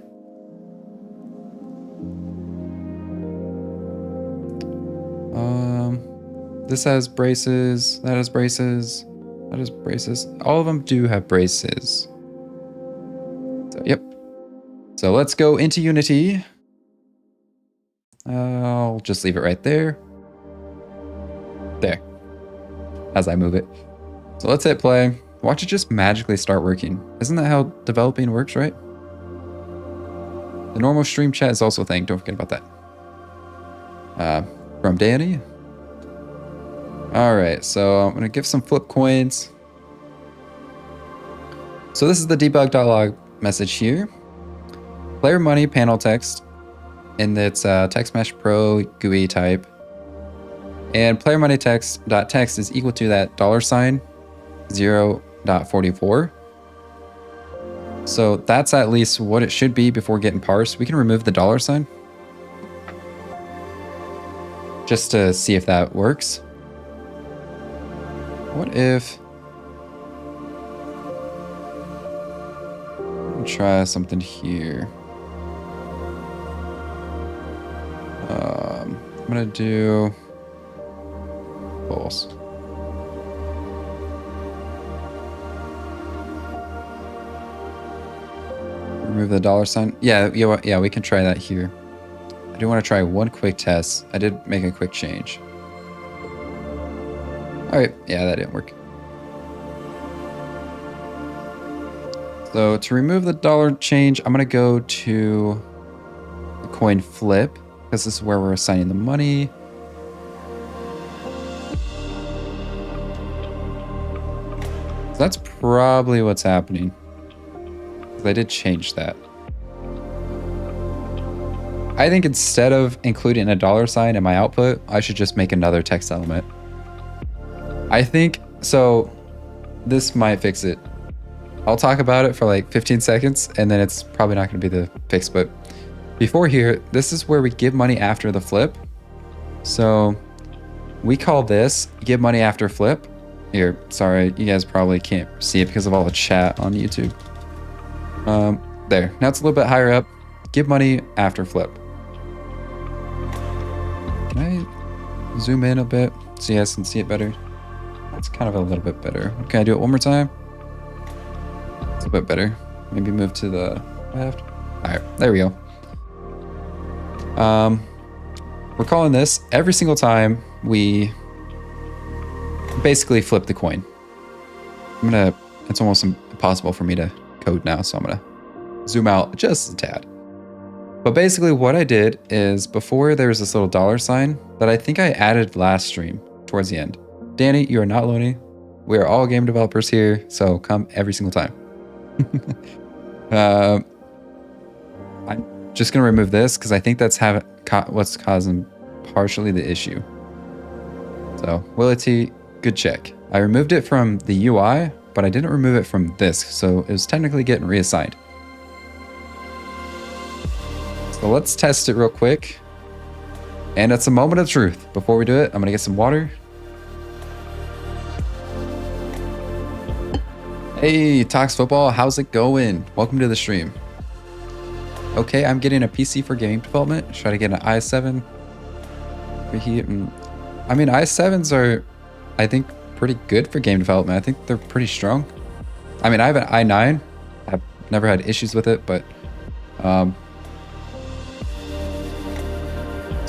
This has braces, that has braces, that has braces. All of them do have braces. So, yep. So let's go into Unity. I'll just leave it right there. There. As I move it. So let's hit play. Watch it just magically start working. Isn't that how developing works, right? The normal stream chat is also a thing. Don't forget about that. From Danny. All right, so I'm gonna give some flip coins. So this is the debug.log message here. Player money panel text, and it's text mesh pro GUI type. And player money text.text is equal to that $0.44. So that's at least what it should be before getting parsed. We can remove the $, just to see if that works. What if... try something here. I'm gonna do false. Remove the $. Yeah, we can try that here. I do want to try one quick test. I did make a quick change. All right, yeah, that didn't work. So to remove the $ change, I'm gonna go to the coin flip, because this is where we're assigning the money. So that's probably what's happening. I did change that. I think instead of including a $sign in my output, I should just make another text element. I think, so this might fix it. I'll talk about it for like 15 seconds and then it's probably not going to be the fix, but before here, this is where we give money after the flip. So we call this give money after flip. Here, sorry, you guys probably can't see it because of all the chat on YouTube. There, now it's a little bit higher up. Give money after flip. Can I zoom in a bit so you guys can see it better? That's kind of a little bit better. Can I do it one more time? It's a bit better. Maybe move to the left. All right, there we go. We're calling this every single time we basically flip the coin. It's almost impossible for me to code now, so I'm gonna zoom out just a tad. But basically what I did is before there was this little $sign that I think I added last stream towards the end. Danny, you are not lonely. We are all game developers here, so come every single time. I'm just gonna remove this because I think that's what's causing partially the issue. So Willie T, good check. I removed it from the UI, but I didn't remove it from this, so it was technically getting reassigned. So let's test it real quick. And it's a moment of truth. Before we do it, I'm gonna get some water. Hey, Tox Football, how's it going? Welcome to the stream. Okay, I'm getting a PC for game development. Try to get an i7. I mean, i7s are, I think, pretty good for game development. I think they're pretty strong. I mean, I have an i9. I've never had issues with it, but so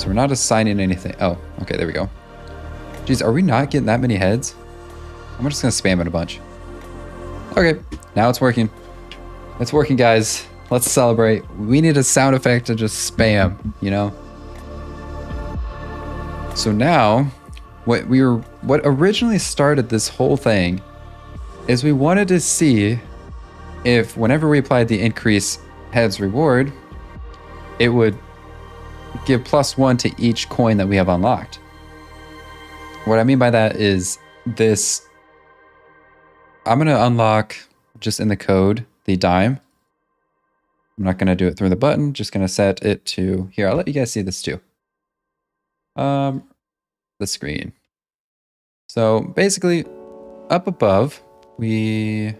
we're not assigning anything. Oh, okay, there we go. Jeez, are we not getting that many heads? I'm just gonna spam it a bunch. Okay, now it's working. It's working, guys. Let's celebrate. We need a sound effect to just spam, you know? So now, what originally started this whole thing is we wanted to see if whenever we applied the increase heads reward, it would give +1 to each coin that we have unlocked. What I mean by that is this. I'm going to unlock, just in the code, the dime. I'm not going to do it through the button. Just going to set it to here. I'll let you guys see this too. The screen. So basically, up above, we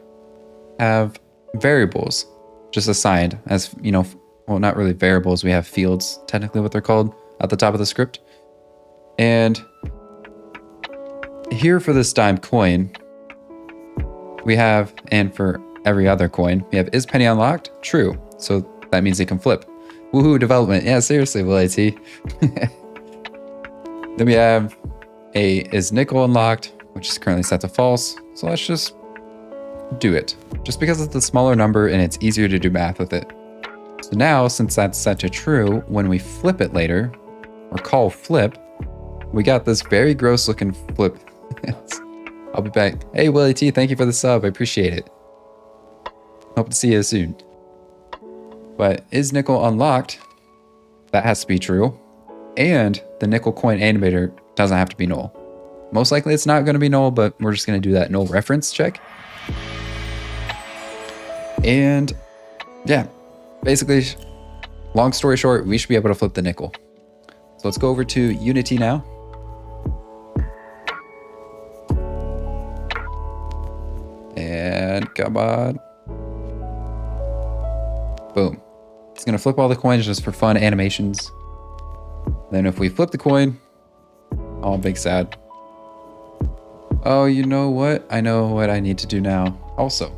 have variables just assigned as, you know, well, not really variables. We have fields, technically what they're called, at the top of the script. And here for this dime coin, we have, and for every other coin, we have, is penny unlocked? True. So that means it can flip. Woohoo, development. Yeah, seriously, Will AT. Then we have is nickel unlocked, which is currently set to false. So let's just do it. Just because it's a smaller number and it's easier to do math with it. So now, since that's set to true, when we flip it later, or call flip, we got this very gross looking flip. I'll be back. Hey, Willie T, thank you for the sub. I appreciate it. Hope to see you soon. But is nickel unlocked? That has to be true. And the nickel coin animator doesn't have to be null. Most likely it's not going to be null, but we're just going to do that null reference check. And yeah, basically, long story short, we should be able to flip the nickel. So let's go over to Unity now. And come on. Boom. It's going to flip all the coins just for fun animations. Then if we flip the coin, oh, big sad. Oh, you know what? I know what I need to do now also.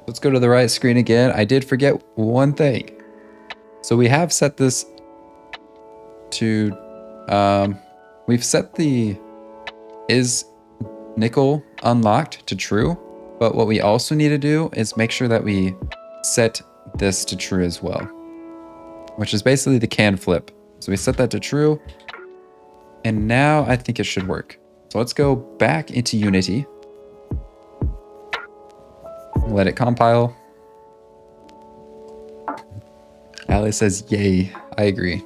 Let's go to the right screen again. I did forget one thing. So we have set this to, we've set the is nickel unlocked to true, but what we also need to do is make sure that we set this to true as well, which is basically the can flip. So we set that to true, and now I think it should work. So let's go back into Unity, let it compile. Ali says, yay, I agree.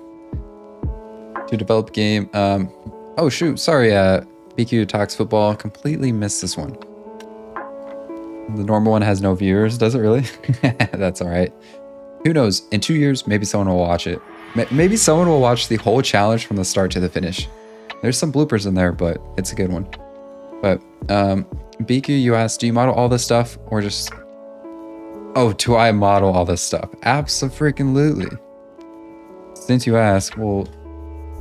To develop game, oh shoot, sorry, BQ Talks Football, completely missed this one. The normal one has no viewers, does it really? That's all right. Who knows? In 2 years, maybe someone will watch it. Maybe someone will watch the whole challenge from the start to the finish. There's some bloopers in there, but it's a good one. But BQ, you asked, do you model all this stuff or just... Oh, do I model all this stuff? Abso-freaking-lutely. Since you asked, we'll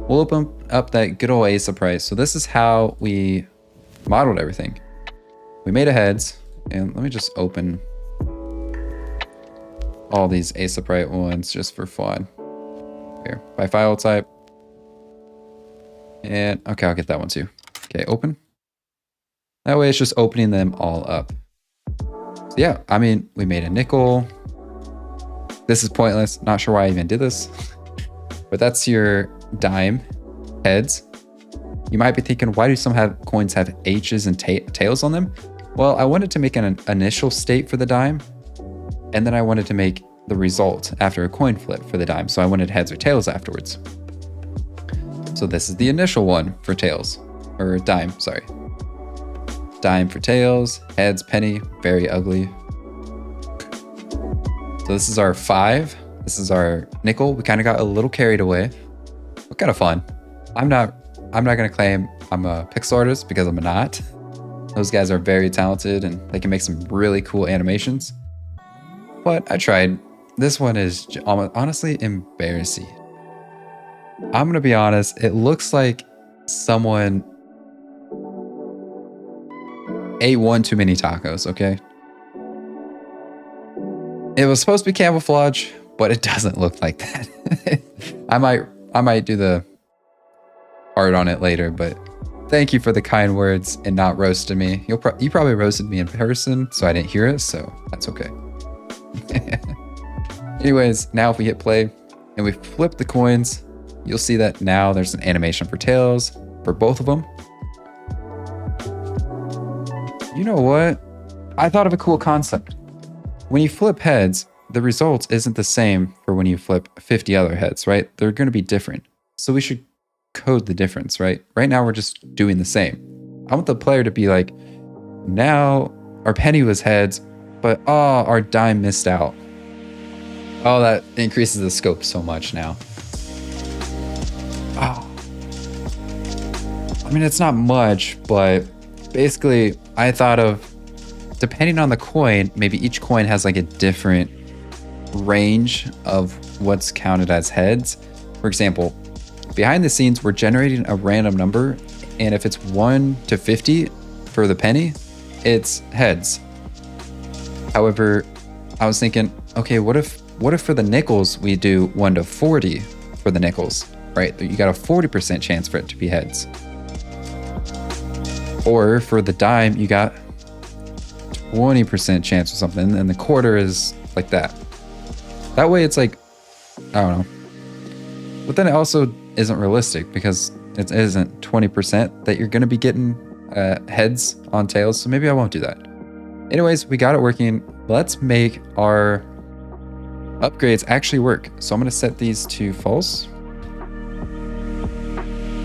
open up that good old Ace of Price. So this is how we modeled everything. We made a heads, and let me just open all these Ace of Price ones just for fun. Here, by file type. And okay, I'll get that one too. Okay, open. That way it's just opening them all up. So yeah, I mean, we made a nickel. This is pointless. Not sure why I even did this. But that's your dime heads. You might be thinking, why do some coins have H's and tails on them? Well, I wanted to make an initial state for the dime, and then I wanted to make the result after a coin flip for the dime. So I wanted heads or tails afterwards. So this is the initial one for tails, or dime, sorry. dime for tails, heads, penny, very ugly. So this is our 5. This is our nickel. We kind of got a little carried away, but kind of fun. I'm not gonna claim I'm a pixel artist because I'm not. Those guys are very talented and they can make some really cool animations. But I tried. This one is honestly embarrassing. I'm gonna be honest, it looks like someone ate one too many tacos, okay? It was supposed to be camouflage, but it doesn't look like that. I might do the art on it later, but thank you for the kind words and not roasting me. You probably roasted me in person, so I didn't hear it, so that's okay. Anyways, now if we hit play and we flip the coins, you'll see that now there's an animation for tails for both of them. You know what? I thought of a cool concept. When you flip heads, the results isn't the same for when you flip 50 other heads, right? They're going to be different. So we should code the difference, right? Right now we're just doing the same. I want the player to be like, now our penny was heads, but oh, our dime missed out. Oh, that increases the scope so much now. Oh. I mean, it's not much, but basically I thought of, depending on the coin, maybe each coin has like a different range of what's counted as heads. For example, behind the scenes, we're generating a random number, and if it's 1 to 50 for the penny, it's heads. However, I was thinking, okay, what if for the nickels we do 1 to 40 for the nickels, right? You got a 40% chance for it to be heads. Or for the dime, you got 20% chance or something, and the quarter is like that. That way it's like, I don't know. But then it also isn't realistic because it isn't 20% that you're going to be getting heads on tails, so maybe I won't do that. Anyways, we got it working. Let's make our upgrades actually work. So I'm going to set these to false.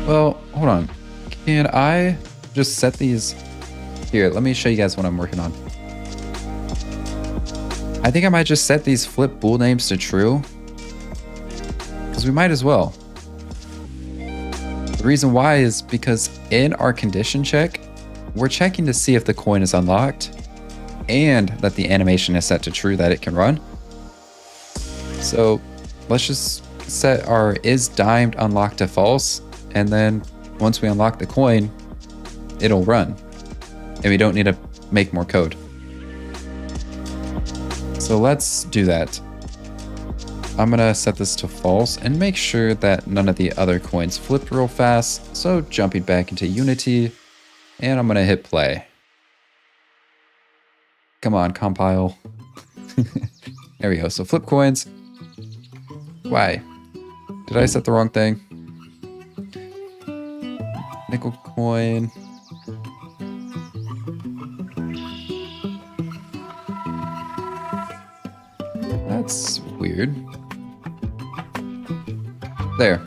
Well, hold on. Can I just set these here? Let me show you guys what I'm working on. I think I might just set these flip bool names to true, because we might as well. The reason why is because in our condition check, we're checking to see if the coin is unlocked and that the animation is set to true, that it can run. So let's just set our is dimed unlocked to false, and then once we unlock the coin, it'll run and we don't need to make more code. So let's do that. I'm gonna set this to false and make sure that none of the other coins flipped real fast. So jumping back into Unity, and I'm gonna hit play. Come on, compile. There we go. So flip coins. Why? Did I set the wrong thing? Nickel coin. That's weird. There.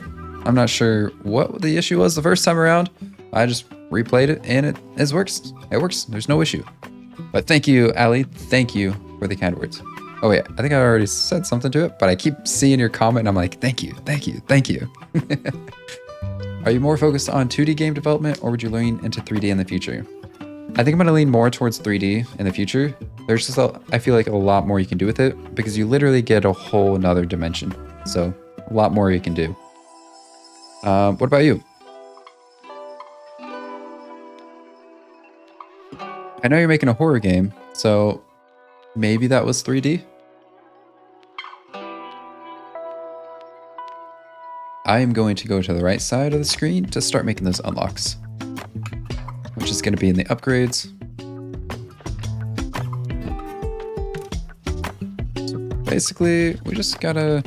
I'm not sure what the issue was the first time around. I just replayed it and it works. It works. There's no issue. But thank you, Ali. Thank you for the kind words. Oh wait, I think I already said something to it, but I keep seeing your comment and I'm like, thank you, thank you, thank you. Are you more focused on 2D game development, or would you lean into 3D in the future? I think I'm gonna lean more towards 3D in the future. There's just I feel like a lot more you can do with it because you literally get a whole another dimension. So a lot more you can do. What about you? I know you're making a horror game, so maybe that was 3D? I am going to go to the right side of the screen to start making those unlocks, which is going to be in the upgrades. So basically, we just gotta...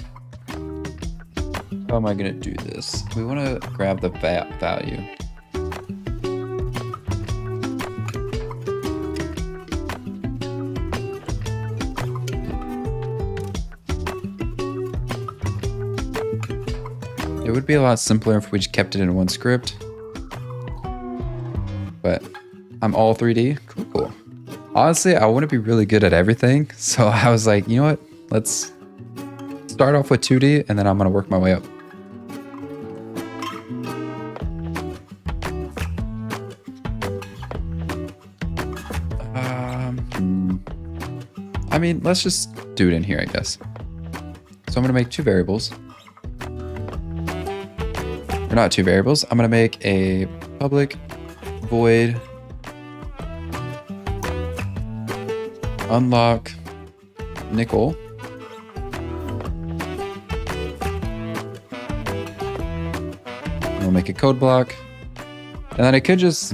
How am I going to do this? We want to grab the value. It would be a lot simpler if we just kept it in one script, but I'm all 3D. Cool. Honestly, I want to be really good at everything. So I was like, you know what? Let's start off with 2D and then I'm going to work my way up. I mean, let's just do it in here, I guess. So I'm going to make two variables. Or not two variables. I'm going to make a public void unlock nickel. And we'll make a code block. And then I could just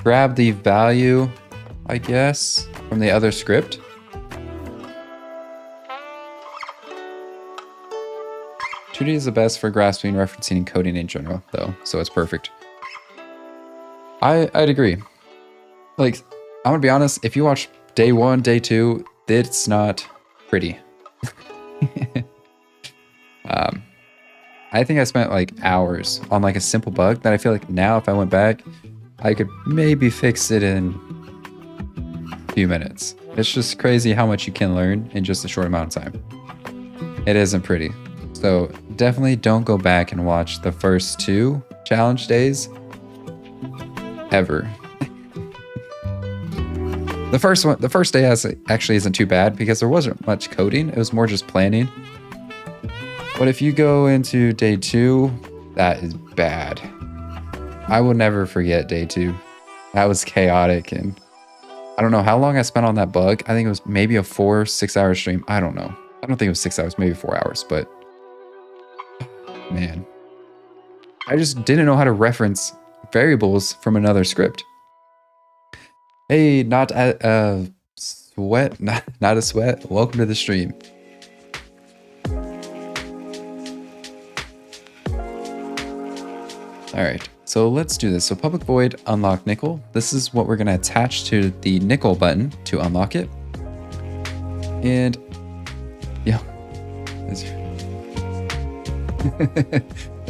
grab the value, I guess, from the other script. .2D is the best for grasping, referencing, and coding in general, though, so it's perfect. I'd agree. Like, I'm gonna be honest, if you watch day 1, day 2, it's not pretty. I think I spent like hours on like a simple bug that I feel like now if I went back, I could maybe fix it in a few minutes. It's just crazy how much you can learn in just a short amount of time. It isn't pretty. So definitely don't go back and watch the first 2 challenge days ever. The first day actually isn't too bad because there wasn't much coding. It was more just planning. But if you go into day 2, that is bad. I will never forget day 2. That was chaotic, and I don't know how long I spent on that bug. I think it was maybe a 4-6 hour stream. I don't know. I don't think it was 6 hours, maybe 4 hours, but man, I just didn't know how to reference variables from another script. Hey, not a sweat, not a sweat. Welcome to the stream. All right, so let's do this. So public void unlock nickel. This is what we're gonna attach to the nickel button to unlock it. And yeah,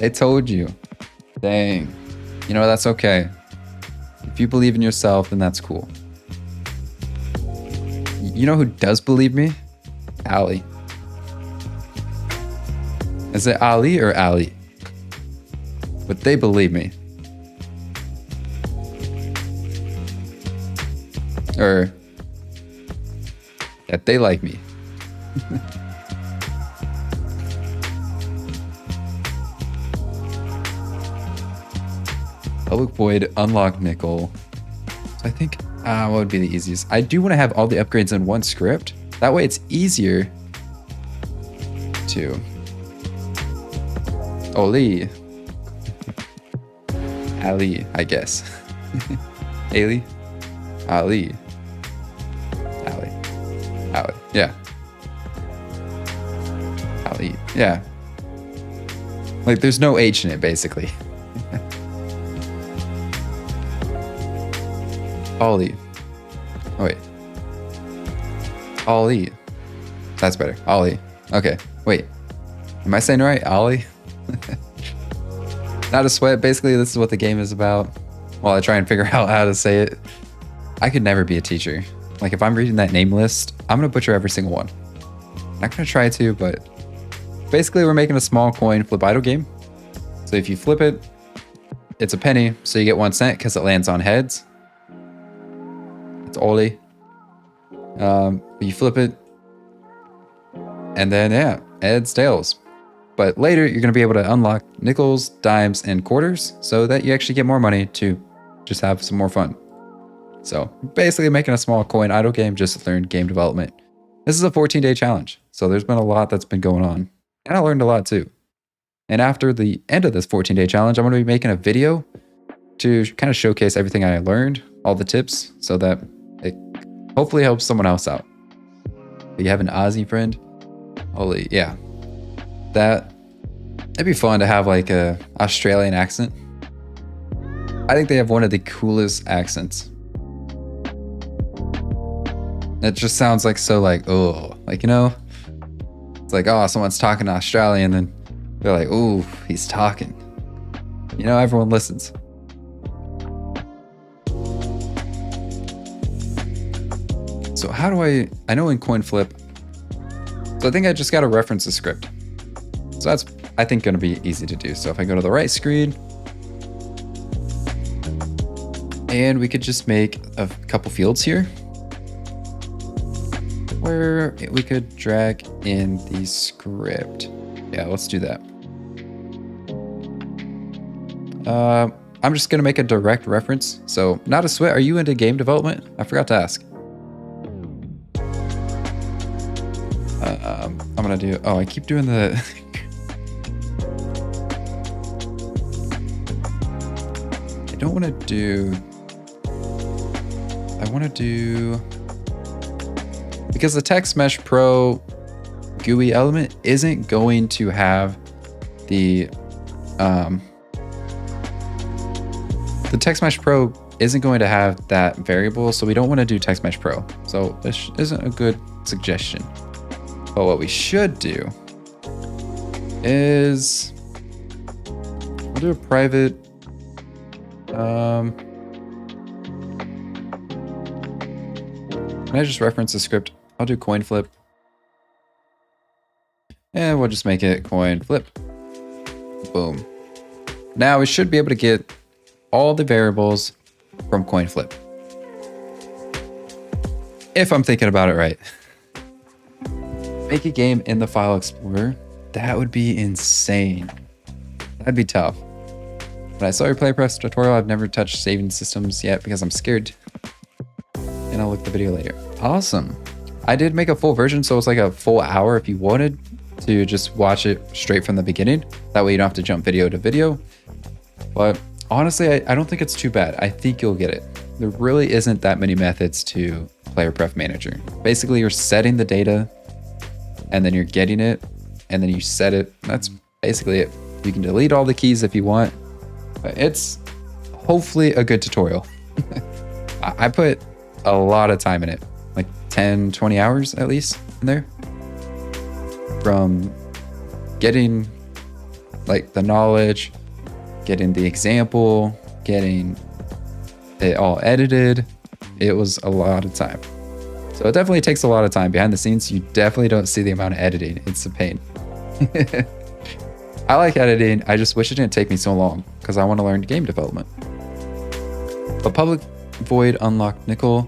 I told you. Dang. You know, that's okay. If you believe in yourself, then that's cool. You know who does believe me? Ali. Is it Ali or Ali? But they believe me. Or that they like me. Public void unlock nickel. So I think what would be the easiest? I do want to have all the upgrades in one script. That way it's easier to Oli. Ali, I guess. Ali. Ali. Ali. Ali. Yeah. Ali. Yeah. Like there's no H in it basically. Ollie. Oh, wait. Ollie. That's better. Ollie. Okay. Wait. Am I saying it right? Ollie? Not a sweat. Basically, this is what the game is about. While I try and figure out how to say it. I could never be a teacher. Like, if I'm reading that name list, I'm going to butcher every single one. I'm not going to try to, but basically, we're making a small coin flip idle game. So if you flip it, it's a penny. So you get 1 cent because it lands on heads. It's Oli. You flip it, and then yeah, heads, tails. But later you're going to be able to unlock nickels, dimes, and quarters so that you actually get more money to just have some more fun. So basically making a small coin idle game just to learn game development. This is a 14-day challenge, so there's been a lot that's been going on, and I learned a lot too. And after the end of this 14-day challenge, I'm going to be making a video to kind of showcase everything I learned, all the tips, so that it hopefully helps someone else out. You have an Aussie friend? Holy, yeah. It'd be fun to have like a Australian accent. I think they have one of the coolest accents. It just sounds like so like, oh, like, you know, it's like, oh, someone's talking Australian, then they're like, oh, he's talking. You know, everyone listens. how do I know in coin flip. So I think I just got to reference the script. So that's, I think, going to be easy to do. So if I go to the right screen, and we could just make a couple fields here where we could drag in the script. Yeah, let's do that. I'm just going to make a direct reference. So not a sweat. Are you into game development? I forgot to ask. I'm going to do, oh, I keep doing the, I don't want to do, I want to do, because the Text Mesh Pro GUI element isn't going to have the Text Mesh Pro isn't going to have that variable, so we don't want to do Text Mesh Pro. So this isn't a good suggestion. But what we should do is we'll do a private can I just reference the script? I'll do coin flip. And we'll just make it coin flip. Boom. Now we should be able to get all the variables from coin flip. If I'm thinking about it right. Make a game in the file explorer. That would be insane. That'd be tough. But I saw your PlayPress tutorial. I've never touched saving systems yet because I'm scared. And I'll look at the video later. Awesome. I did make a full version, so it's like a full hour if you wanted to just watch it straight from the beginning. That way you don't have to jump video to video. But honestly, I don't think it's too bad. I think you'll get it. There really isn't that many methods to Player Pref Manager. Basically, you're setting the data, and then you're getting it, and then you set it. That's basically it. You can delete all the keys if you want, but it's hopefully a good tutorial. I put a lot of time in it, like 10, 20 hours at least in there. From getting like the knowledge, getting the example, getting it all edited. It was a lot of time. So it definitely takes a lot of time. Behind the scenes, you definitely don't see the amount of editing. It's a pain. I like editing. I just wish it didn't take me so long because I want to learn game development. But public void unlock nickel.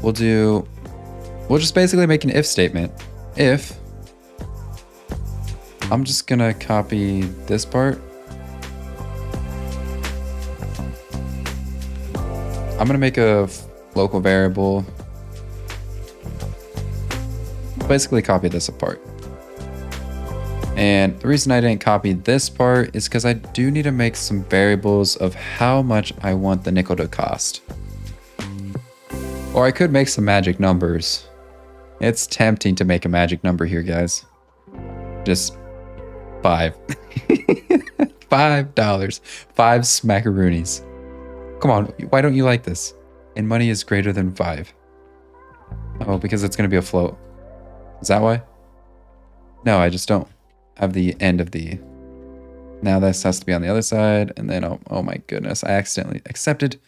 We'll just basically make an if statement. If I'm just gonna copy this part. I'm gonna make a local variable. Basically copy this apart. And the reason I didn't copy this part is because I do need to make some variables of how much I want the nickel to cost. Or I could make some magic numbers. It's tempting to make a magic number here, guys. Just 5. $5. 5 smackaroonies. Come on, why don't you like this? And money is greater than 5. Oh, because it's going to be a float. Is that why? No, I just don't have the end of the... Now this has to be on the other side. And then, oh my goodness, I accidentally accepted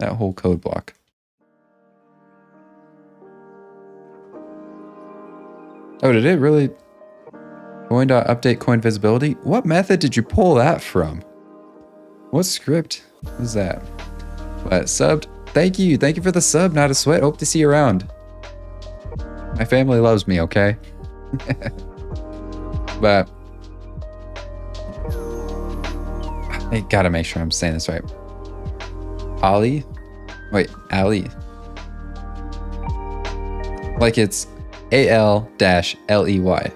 that whole code block. Oh, did it really? Coin.update coin visibility? What method did you pull that from? What script is that? But subbed. Thank you. Thank you for the sub, Not a Sweat. Hope to see you around. My family loves me, okay? But I gotta make sure I'm saying this right. Ali? Wait, Ali. Like it's A-L-L-E-Y.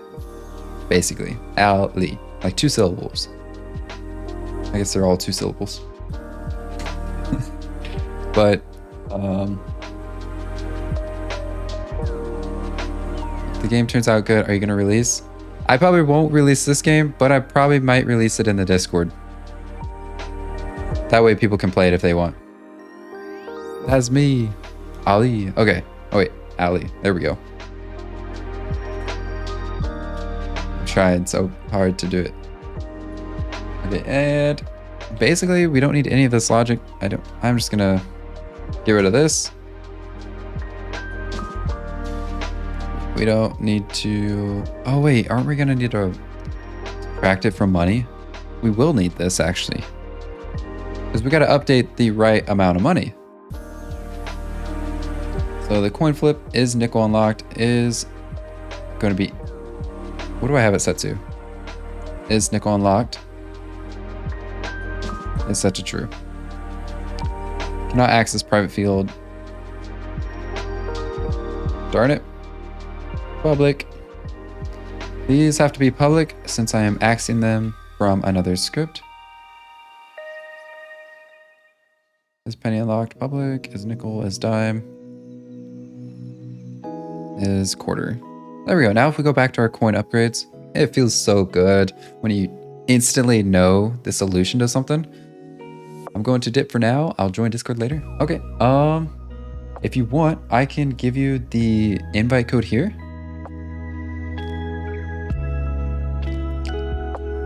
Basically. Ali. Like 2 syllables. I guess they're all 2 syllables. But the game turns out good. Are you gonna release? I probably won't release this game, but I probably might release it in the Discord. That way people can play it if they want. That's me. Ali. Okay. Oh wait, Ali. There we go. I'm trying so hard to do it. Okay, and basically we don't need any of this logic. I'm just gonna get rid of this. We don't need to... Oh wait, aren't we gonna need to subtract it from money? We will need this actually. Because we gotta update the right amount of money. So the coin flip is nickel unlocked, is gonna be... What do I have it set to? Is nickel unlocked? Is set to true. Cannot access private field. Darn it. Public. These have to be public since I am accessing them from another script. Is penny unlocked? Public. Is nickel? Is dime? Is quarter. There we go. Now if we go back to our coin upgrades, it feels so good when you instantly know the solution to something. I'm going to dip for now. I'll join Discord later. Okay. If you want, I can give you the invite code here.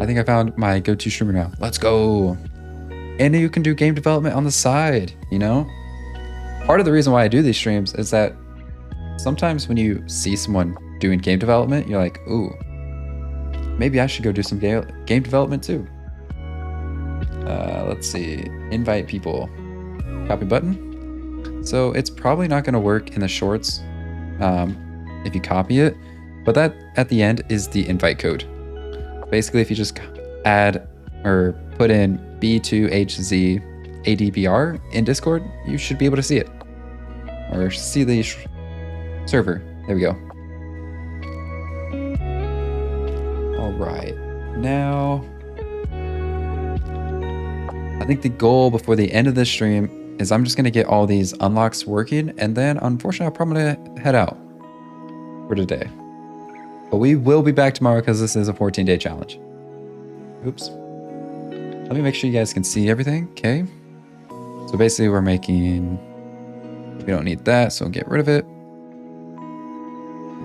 I think I found my go-to streamer now. Let's go. And you can do game development on the side, you know? Part of the reason why I do these streams is that sometimes when you see someone doing game development, you're like, ooh, maybe I should go do some game development too. Let's see, invite people, copy button. So it's probably not gonna work in the shorts if you copy it, but that at the end is the invite code. Basically, if you just add or put in B2HZADBR in Discord, you should be able to see it. Or see the server. There we go. All right. Now, I think the goal before the end of this stream is I'm just going to get all these unlocks working. And then, unfortunately, I'm probably going to head out for today. But we will be back tomorrow because this is a 14-day challenge. Oops. Let me make sure you guys can see everything. Okay. So basically we're making... We don't need that, so get rid of it.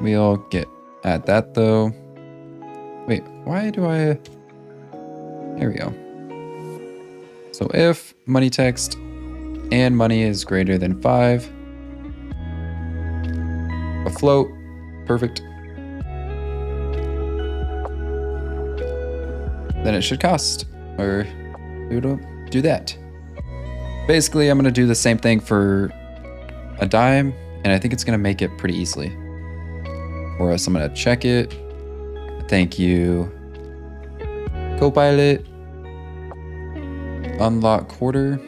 We'll add that though. Wait, why do I... There we go. So if money text and money is greater than 5, a float, perfect. Then it should cost, or we don't do that. Basically, I'm gonna do the same thing for a dime, and I think it's gonna make it pretty easily. Or else I'm gonna check it. Thank you, Copilot. Unlock quarter.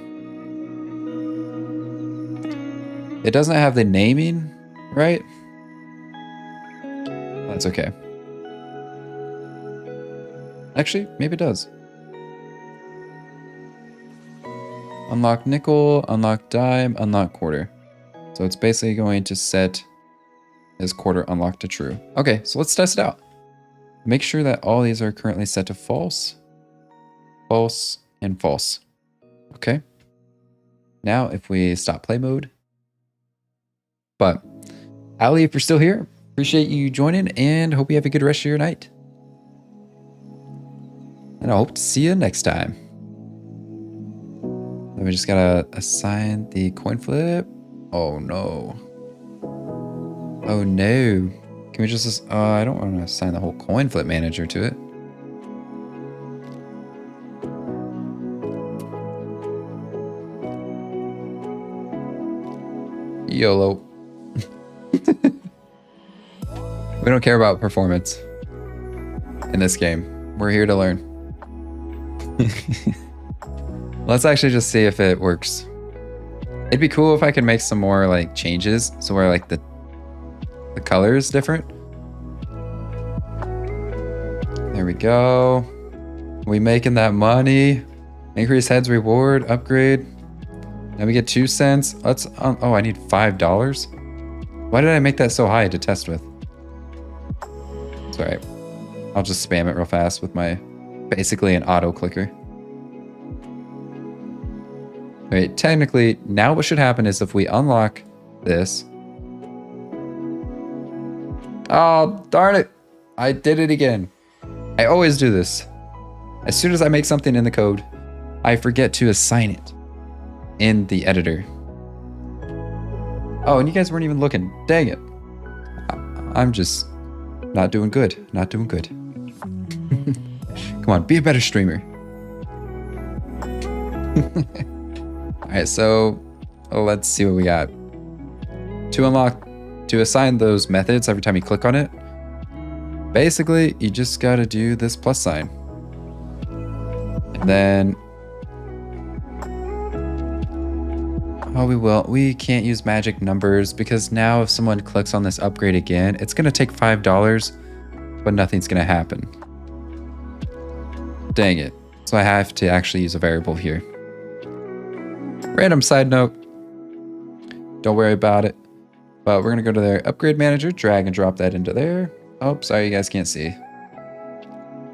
It doesn't have the naming, right? That's okay. Actually, maybe it does. Unlock nickel, unlock dime, unlock quarter. So it's basically going to set this quarter unlocked to true. Okay, so let's test it out. Make sure that all these are currently set to false, false, and false. Okay. Now if we stop play mode. But Ali, if you're still here, appreciate you joining and hope you have a good rest of your night. And I hope to see you next time. Then we just gotta assign the coin flip. Oh no. Oh no. Can we just, I don't want to assign the whole coin flip manager to it. YOLO. We don't care about performance in this game. We're here to learn. Let's actually just see if it works. It'd be cool if I could make some more like changes so where like the color is different. There we go. We making that money. Increase heads reward, upgrade. Now we get 2 cents. Let's, oh, I need $5. Why did I make that so high to test with? It's all right. I'll just spam it real fast with my, basically an auto clicker. Wait, technically, now what should happen is if we unlock this. Oh, darn it. I did it again. I always do this. As soon as I make something in the code, I forget to assign it in the editor. Oh, and you guys weren't even looking. Dang it. I'm just not doing good. Not doing good. Come on, be a better streamer. Alright, so let's see what we got. To assign those methods every time you click on it, basically, you just gotta do this plus sign. And then we can't use magic numbers because now if someone clicks on this upgrade again, it's gonna take $5, but nothing's gonna happen. Dang it. So I have to actually use a variable here. Random side note. Don't worry about it. But we're gonna go to their upgrade manager, drag and drop that into there. Oh, sorry, you guys can't see.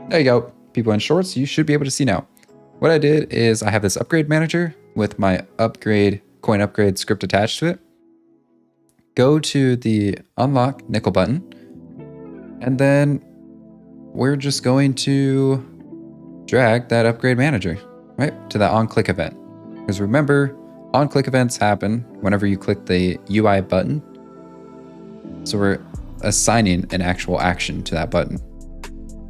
There you go. People in shorts, you should be able to see now. What I did is I have this upgrade manager with my coin upgrade script attached to it. Go to the unlock nickel button. And then we're just going to drag that upgrade manager, right, to the on-click event. Because remember, on-click events happen whenever you click the UI button. So we're assigning an actual action to that button.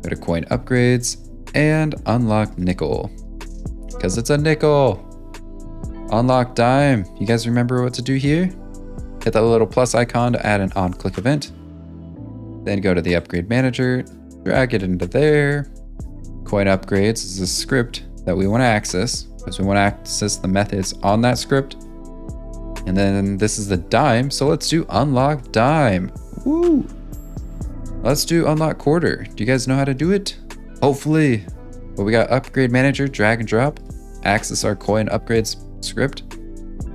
Go to coin upgrades and unlock nickel. Because it's a nickel. Unlock dime. You guys remember what to do here? Hit that little plus icon to add an on-click event. Then go to the upgrade manager, drag it into there. Coin upgrades is a script that we want to access because we want to access the methods on that script. And then this is the dime. So let's do unlock dime. Woo! Let's do unlock quarter. Do you guys know how to do it? Hopefully. But we got upgrade manager, drag and drop, access our coin upgrades script,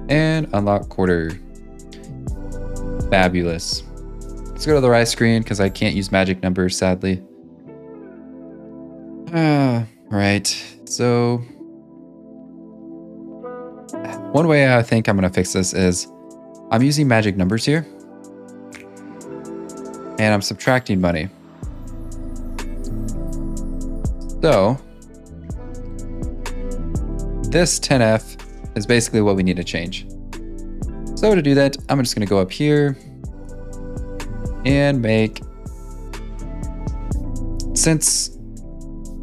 and unlock quarter. Fabulous. Let's go to the right screen because I can't use magic numbers, sadly. Right. So one way I think I'm going to fix this is I'm using magic numbers here and I'm subtracting money. So this 10F is basically what we need to change. So to do that, I'm just going to go up here and make,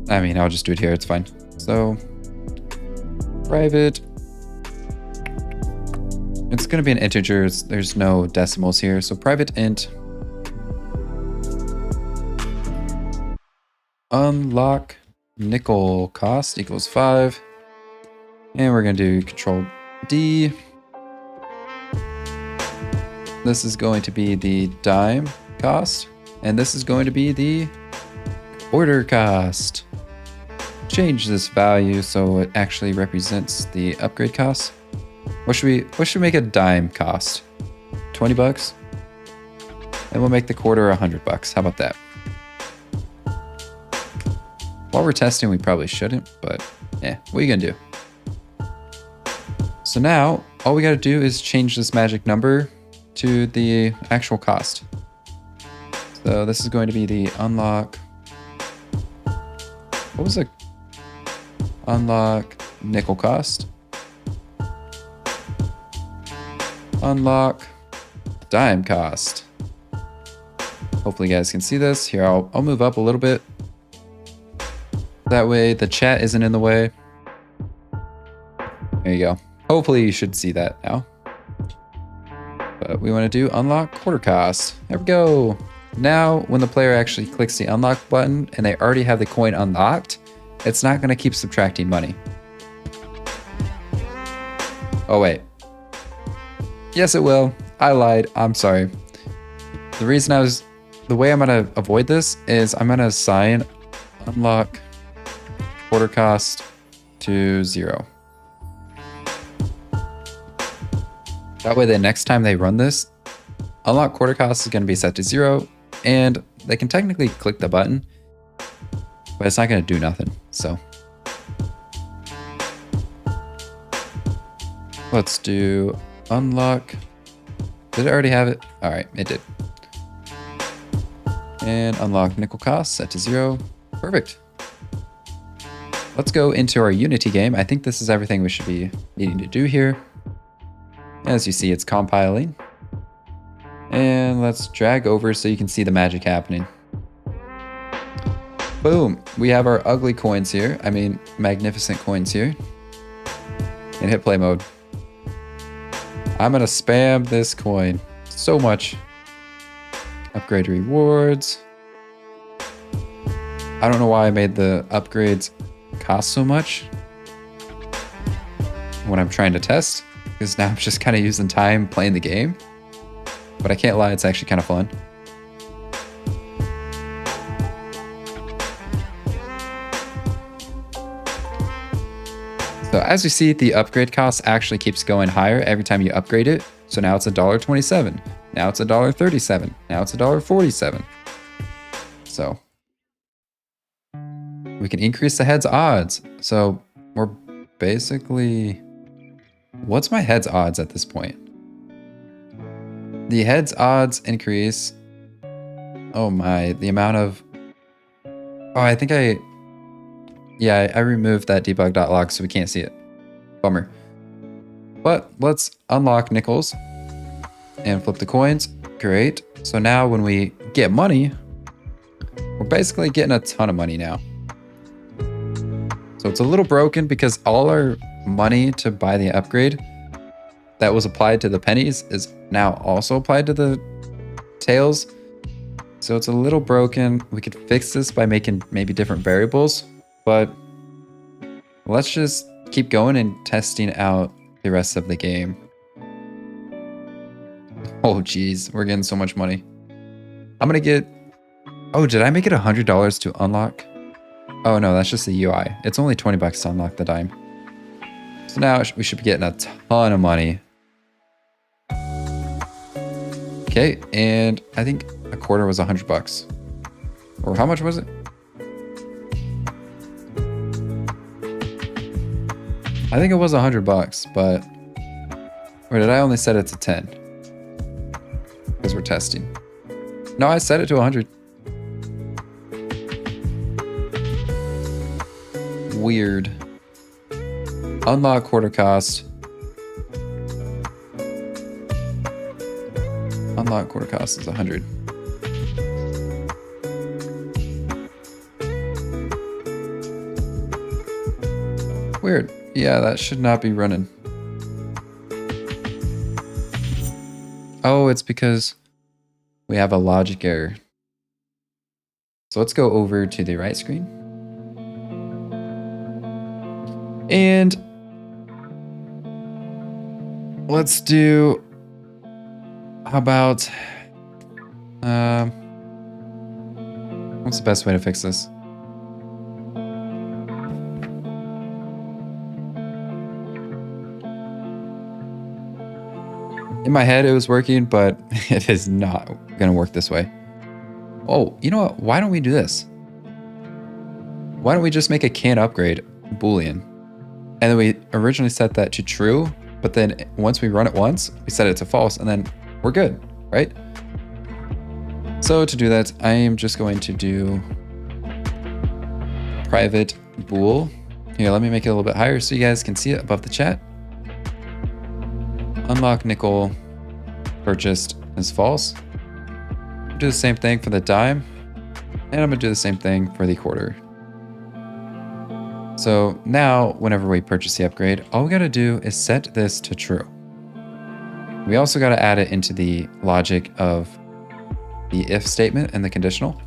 I'll just do it here. It's fine. So private, it's going to be an integer. There's no decimals here. So private int unlock nickel cost equals 5. And we're going to do control D. This is going to be the dime cost. And this is going to be the order cost. Change this value so it actually represents the upgrade cost. What should we make a dime cost? 20 bucks? And we'll make the quarter 100 bucks. How about that? While we're testing, we probably shouldn't, but yeah, what are you gonna do? So now, all we gotta do is change this magic number to the actual cost. So this is going to be the unlock. What was it? Unlock nickel cost. Unlock dime cost. Hopefully you guys can see this. Here, I'll move up a little bit. That way the chat isn't in the way. There you go. Hopefully you should see that now. But we want to do unlock quarter cost. There we go. Now, when the player actually clicks the unlock button and they already have the coin unlocked, it's not going to keep subtracting money. Oh, wait. Yes, it will. I lied. I'm sorry. The way I'm going to avoid this is I'm going to assign unlock quarter cost to 0. That way the next time they run this, unlock quarter cost is going to be set to 0, and they can technically click the button, but it's not going to do nothing. So let's do unlock. Did it already have it? All right, it did. And unlock nickel cost set to 0. Perfect. Let's go into our Unity game. I think this is everything we should be needing to do here. As you see, it's compiling. And let's drag over so you can see the magic happening. Boom, we have our ugly coins here. I mean, magnificent coins here. And hit play mode. I'm gonna spam this coin so much. Upgrade rewards. I don't know why I made the upgrades cost so much when I'm trying to test, because now I'm just kind of using time playing the game. But I can't lie, it's actually kind of fun. So as you see, the upgrade cost actually keeps going higher every time you upgrade it. So now it's $1.27. Now it's $1.37. Now it's $1.47. So we can increase the heads odds. So we're basically, what's my heads odds at this point? The heads odds increase. Oh my, the amount of, oh, I think I removed that debug.log so we can't see it. Bummer. But let's unlock nickels and flip the coins. Great. So now when we get money, we're basically getting a ton of money now. So it's a little broken because all our money to buy the upgrade that was applied to the pennies is now also applied to the tails. So it's a little broken. We could fix this by making maybe different variables, but let's just keep going and testing out the rest of the game. Oh geez, we're getting so much money. I'm gonna get, oh, did I make it $100 to unlock? Oh no, that's just the UI. It's only 20 bucks to unlock the dime. So now we should be getting a ton of money. Okay, and I think a quarter was 100 bucks. Or how much was it? I think it was 100 bucks, but, or did I only set it to 10? Because we're testing. No, I set it to 100. Weird. Unlock quarter cost. Unlock quarter cost is 100. Weird. Yeah, that should not be running. Oh, it's because we have a logic error. So let's go over to the right screen. And let's do, how about, what's the best way to fix this? In my head, it was working, but it is not going to work this way. Oh, you know what? Why don't we do this? Why don't we just make a can upgrade Boolean? And then we originally set that to true, but then once we run it once, we set it to false, and then we're good, right? So to do that, I am just going to do private bool. Here, let me make it a little bit higher so you guys can see it above the chat. Unlock nickel purchased is false. Do the same thing for the dime, and I'm gonna do the same thing for the quarter. So now, whenever we purchase the upgrade, all we gotta do is set this to true. We also gotta add it into the logic of the if statement and the conditional.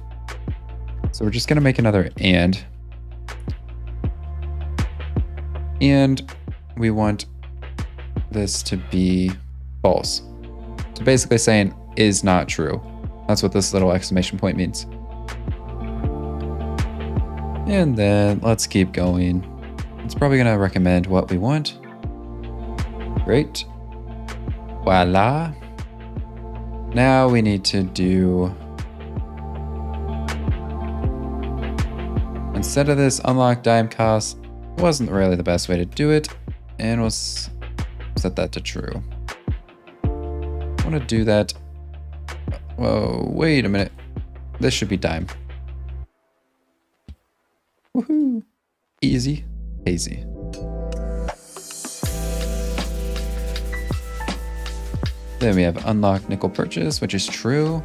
So we're just gonna make another and we want this to be false. So basically saying is not true. That's what this little exclamation point means. And then let's keep going. It's probably gonna recommend what we want. Great. Voila. Now we need to do, instead of this unlock dime cost, wasn't really the best way to do it, and we'll set that to true. I want to do that. Whoa, wait a minute. This should be dime. Woohoo! Easy, easy. Then we have unlock nickel purchase, which is true.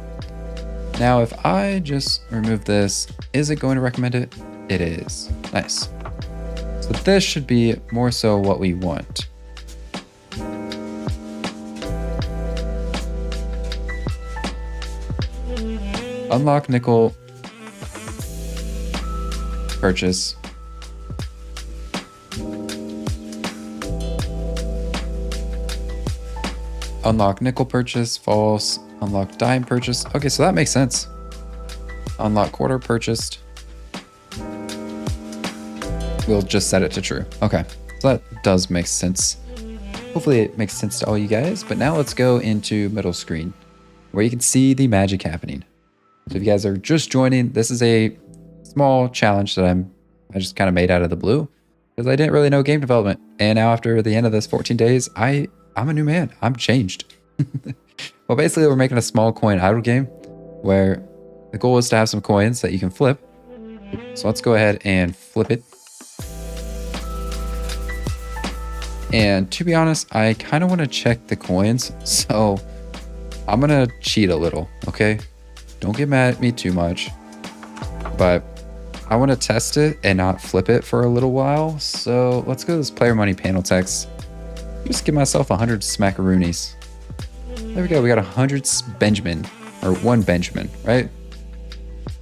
Now, if I just remove this, is it going to recommend it? It is. Nice. So this should be more so what we want. Unlock nickel purchase. Unlock nickel purchase, false. Unlock dime purchase. Okay, so that makes sense. Unlock quarter purchased. We'll just set it to true. Okay, so that does make sense. Hopefully it makes sense to all you guys. But now let's go into middle screen where you can see the magic happening. So if you guys are just joining, this is a small challenge that I just kind of made out of the blue because I didn't really know game development. And now after the end of this 14 days, I'm a new man. I'm changed. Well, basically we're making a small coin idle game where the goal is to have some coins that you can flip. So let's go ahead and flip it. And to be honest, I kind of want to check the coins. So I'm going to cheat a little, okay? Don't get mad at me too much. But I want to test it and not flip it for a little while. So let's go to this player money panel text. Just give myself 100 smackaroonies. There we go. We got 100 Benjamin, or 1 Benjamin, right?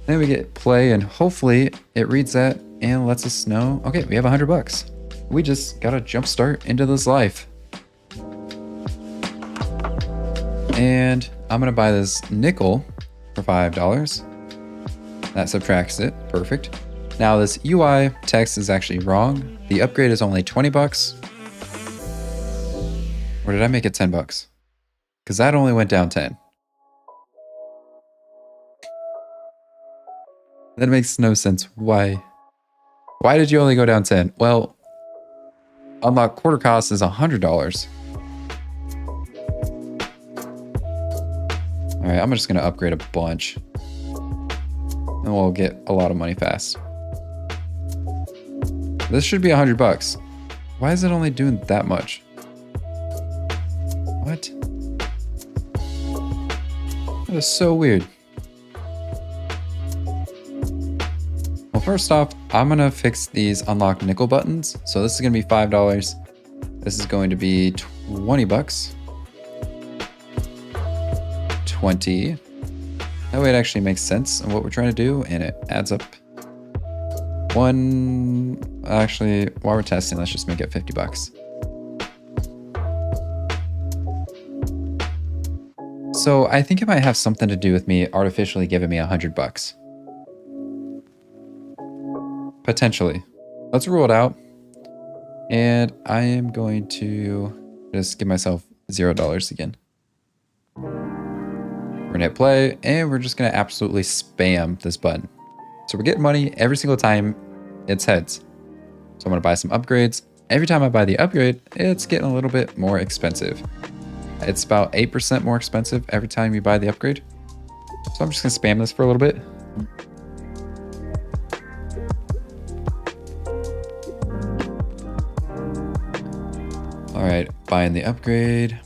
Then we get play, and hopefully it reads that and lets us know. Okay, we have $100. We just got a jump start into this life. And I'm gonna buy this nickel for $5. That subtracts it. Perfect. Now this UI text is actually wrong. The upgrade is only $20. Or did I make it $10? Because that only went down 10. That makes no sense. Why? Why did you only go down 10? Well, unlock quarter cost is $100. All right, I'm just gonna upgrade a bunch. And we'll get a lot of money fast. This should be $100. Why is it only doing that much? What? That is so weird. Well, first off, I'm gonna fix these unlock nickel buttons. So this is gonna be $5. This is going to be $20. 20. That way it actually makes sense of what we're trying to do, and it adds up. Actually, while we're testing, let's just make it $50. So I think it might have something to do with me artificially giving me $100. Potentially. Let's rule it out. And I am going to just give myself $0 again. We're gonna hit play, and we're just gonna absolutely spam this button. So we're getting money every single time it's heads. So I'm gonna buy some upgrades. Every time I buy the upgrade, it's getting a little bit more expensive. It's about 8% more expensive every time you buy the upgrade. So I'm just gonna spam this for a little bit. All right, buying the upgrade.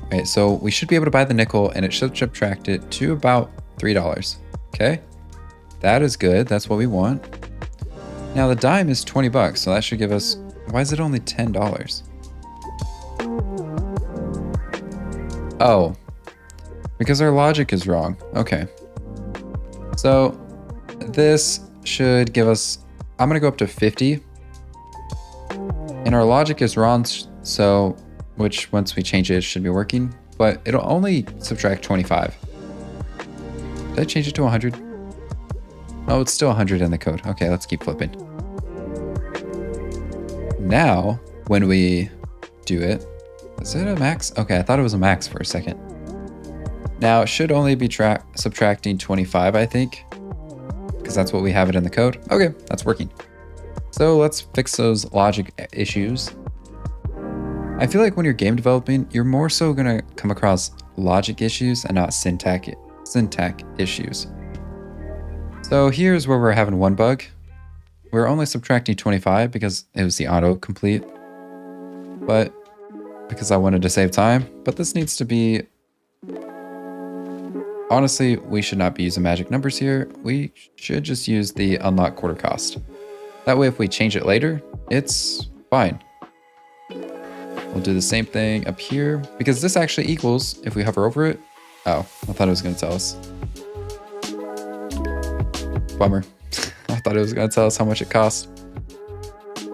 Okay, so we should be able to buy the nickel, and it should subtract it to about $3. Okay, that is good. That's what we want. Now the dime is $20, so that should give us. Why is it only $10? Oh, because our logic is wrong. Okay, so this should give us. I'm gonna go up to 50, and our logic is wrong. So. Which once we change it, it should be working, but it'll only subtract 25. Did I change it to 100? Oh, it's still 100 in the code. Okay, let's keep flipping. Now, when we do it, is it a max? Okay, I thought it was a max for a second. Now it should only be subtracting 25, I think, because that's what we have it in the code. Okay, that's working. So let's fix those logic issues. I feel like when you're game developing, you're more so gonna come across logic issues and not syntax issues. So here's where we're having one bug. We're only subtracting 25 because it was the autocomplete. But because I wanted to save time, but this needs to be... Honestly, we should not be using magic numbers here. We should just use the unlock quarter cost. That way, if we change it later, it's fine. We'll do the same thing up here because this actually equals, if we hover over it. Oh, I thought it was going to tell us. Bummer. I thought it was going to tell us how much it cost.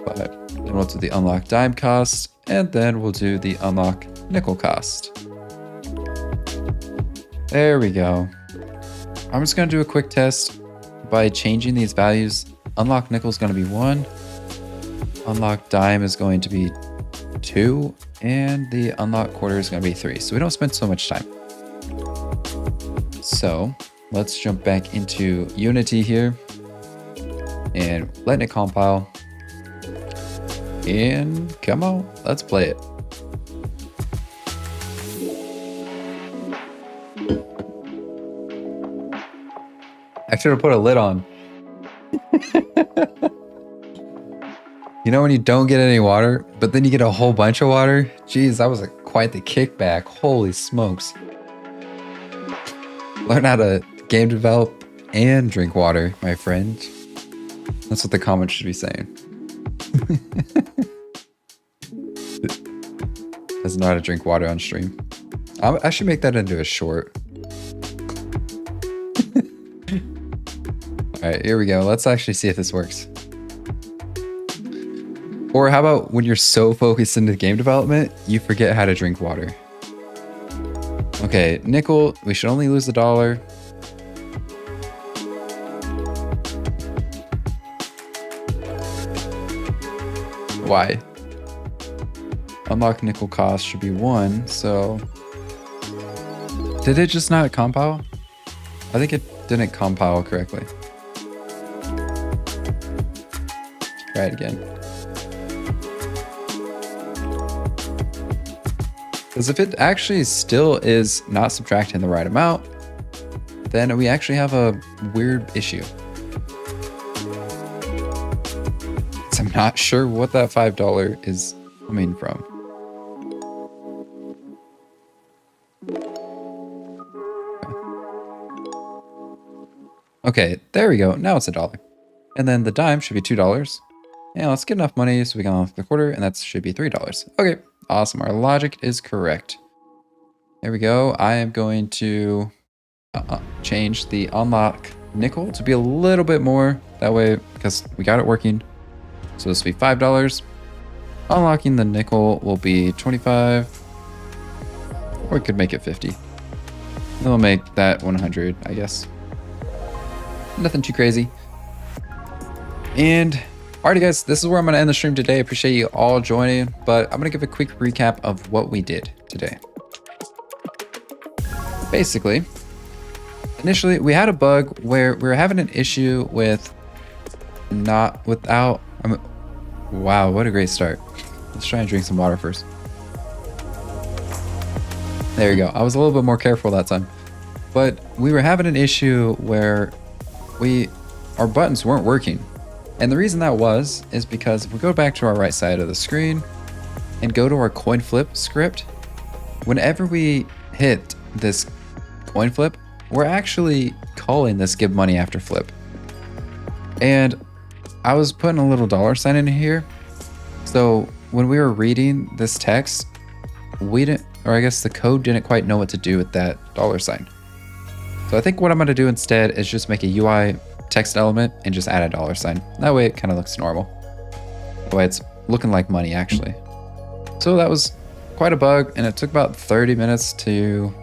But then we'll do the unlock dime cost, and then we'll do the unlock nickel cost. There we go. I'm just going to do a quick test by changing these values. Unlock nickel is going to be 1. Unlock dime is going to be 2. And the unlock quarter is going to be 3. So we don't spend so much time. So let's jump back into Unity here and letting it compile. And come on, let's play it. I should have put a lid on. You know when you don't get any water, but then you get a whole bunch of water? Jeez, that was quite the kickback. Holy smokes. Learn how to game develop and drink water, my friend. That's what the comments should be saying. Doesn't know how to drink water on stream. I should make that into a short. Alright, here we go. Let's actually see if this works. Or how about when you're so focused into game development, you forget how to drink water. Okay, nickel, we should only lose $1. Why? Unlock nickel cost should be 1, so... Did it just not compile? I think it didn't compile correctly. Try it again. Because if it actually still is not subtracting the right amount, then we actually have a weird issue. So I'm not sure what that $5 is coming from. Okay, there we go. Now it's $1. And then the dime should be $2. And let's get enough money so we can unlock the quarter, and that should be $3. Okay, awesome. Our logic is correct. There we go. I am going to change the unlock nickel to be a little bit more. That way, because we got it working. So this will be $5. Unlocking the nickel will be 25. Or we could make it 50. Then we'll make that 100, I guess. Nothing too crazy. And alrighty guys, this is where I'm going to end the stream today. I appreciate you all joining, but I'm going to give a quick recap of what we did today. Basically, initially we had a bug where we were having an issue with wow, what a great start. Let's try and drink some water first. There you go. I was a little bit more careful that time. But we were having an issue where our buttons weren't working. And the reason that is because if we go back to our right side of the screen and go to our coin flip script, whenever we hit this coin flip, we're actually calling this give money after flip. And I was putting a little $sign in here. So when we were reading this text, the code didn't quite know what to do with that $sign. So I think what I'm going to do instead is just make a UI text element and just add a $sign. That way it kind of looks normal. That way it's looking like money actually. So that was quite a bug and it took about 30 minutes to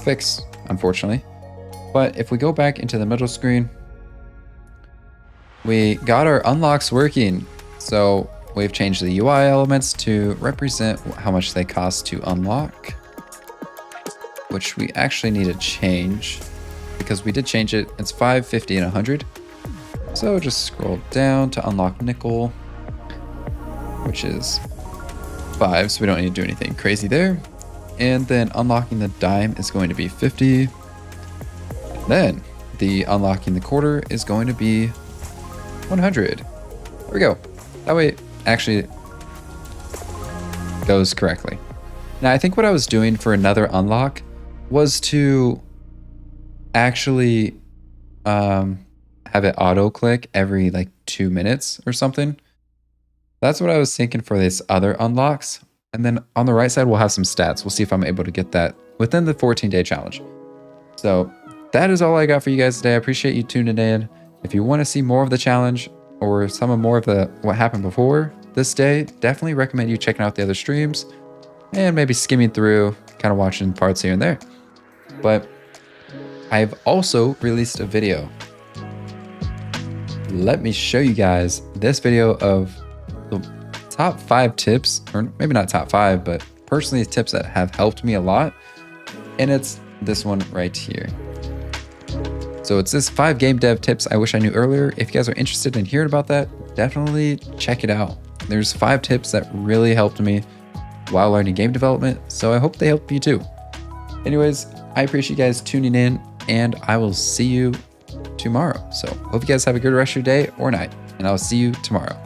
fix, unfortunately. But if we go back into the middle screen, we got our unlocks working. So we've changed the UI elements to represent how much they cost to unlock, which we actually need to change because we did change it. It's 5, 50, and 100. So just scroll down to unlock nickel, which is 5. So we don't need to do anything crazy there. And then unlocking the dime is going to be 50. Then the unlocking the quarter is going to be 100. There we go. That way it actually goes correctly. Now, I think what I was doing for another unlock was to actually have it auto click every like 2 minutes or something. That's what I was thinking for this other unlocks. And then on the right side, we'll have some stats. We'll see if I'm able to get that within the 14-day challenge. So that is all I got for you guys today. I appreciate you tuning in. If you want to see more of the challenge or some of more of the what happened before this day, definitely recommend you checking out the other streams and maybe skimming through, kind of watching parts here and there. But I've also released a video. Let me show you guys this video of the top 5 tips, or maybe not top 5, but personally tips that have helped me a lot. And it's this one right here. So it's this 5 game dev tips I wish I knew earlier. If you guys are interested in hearing about that, definitely check it out. There's 5 tips that really helped me while learning game development, so I hope they help you too. Anyways, I appreciate you guys tuning in, and I will see you tomorrow. So hope you guys have a good rest of your day or night, and I'll see you tomorrow.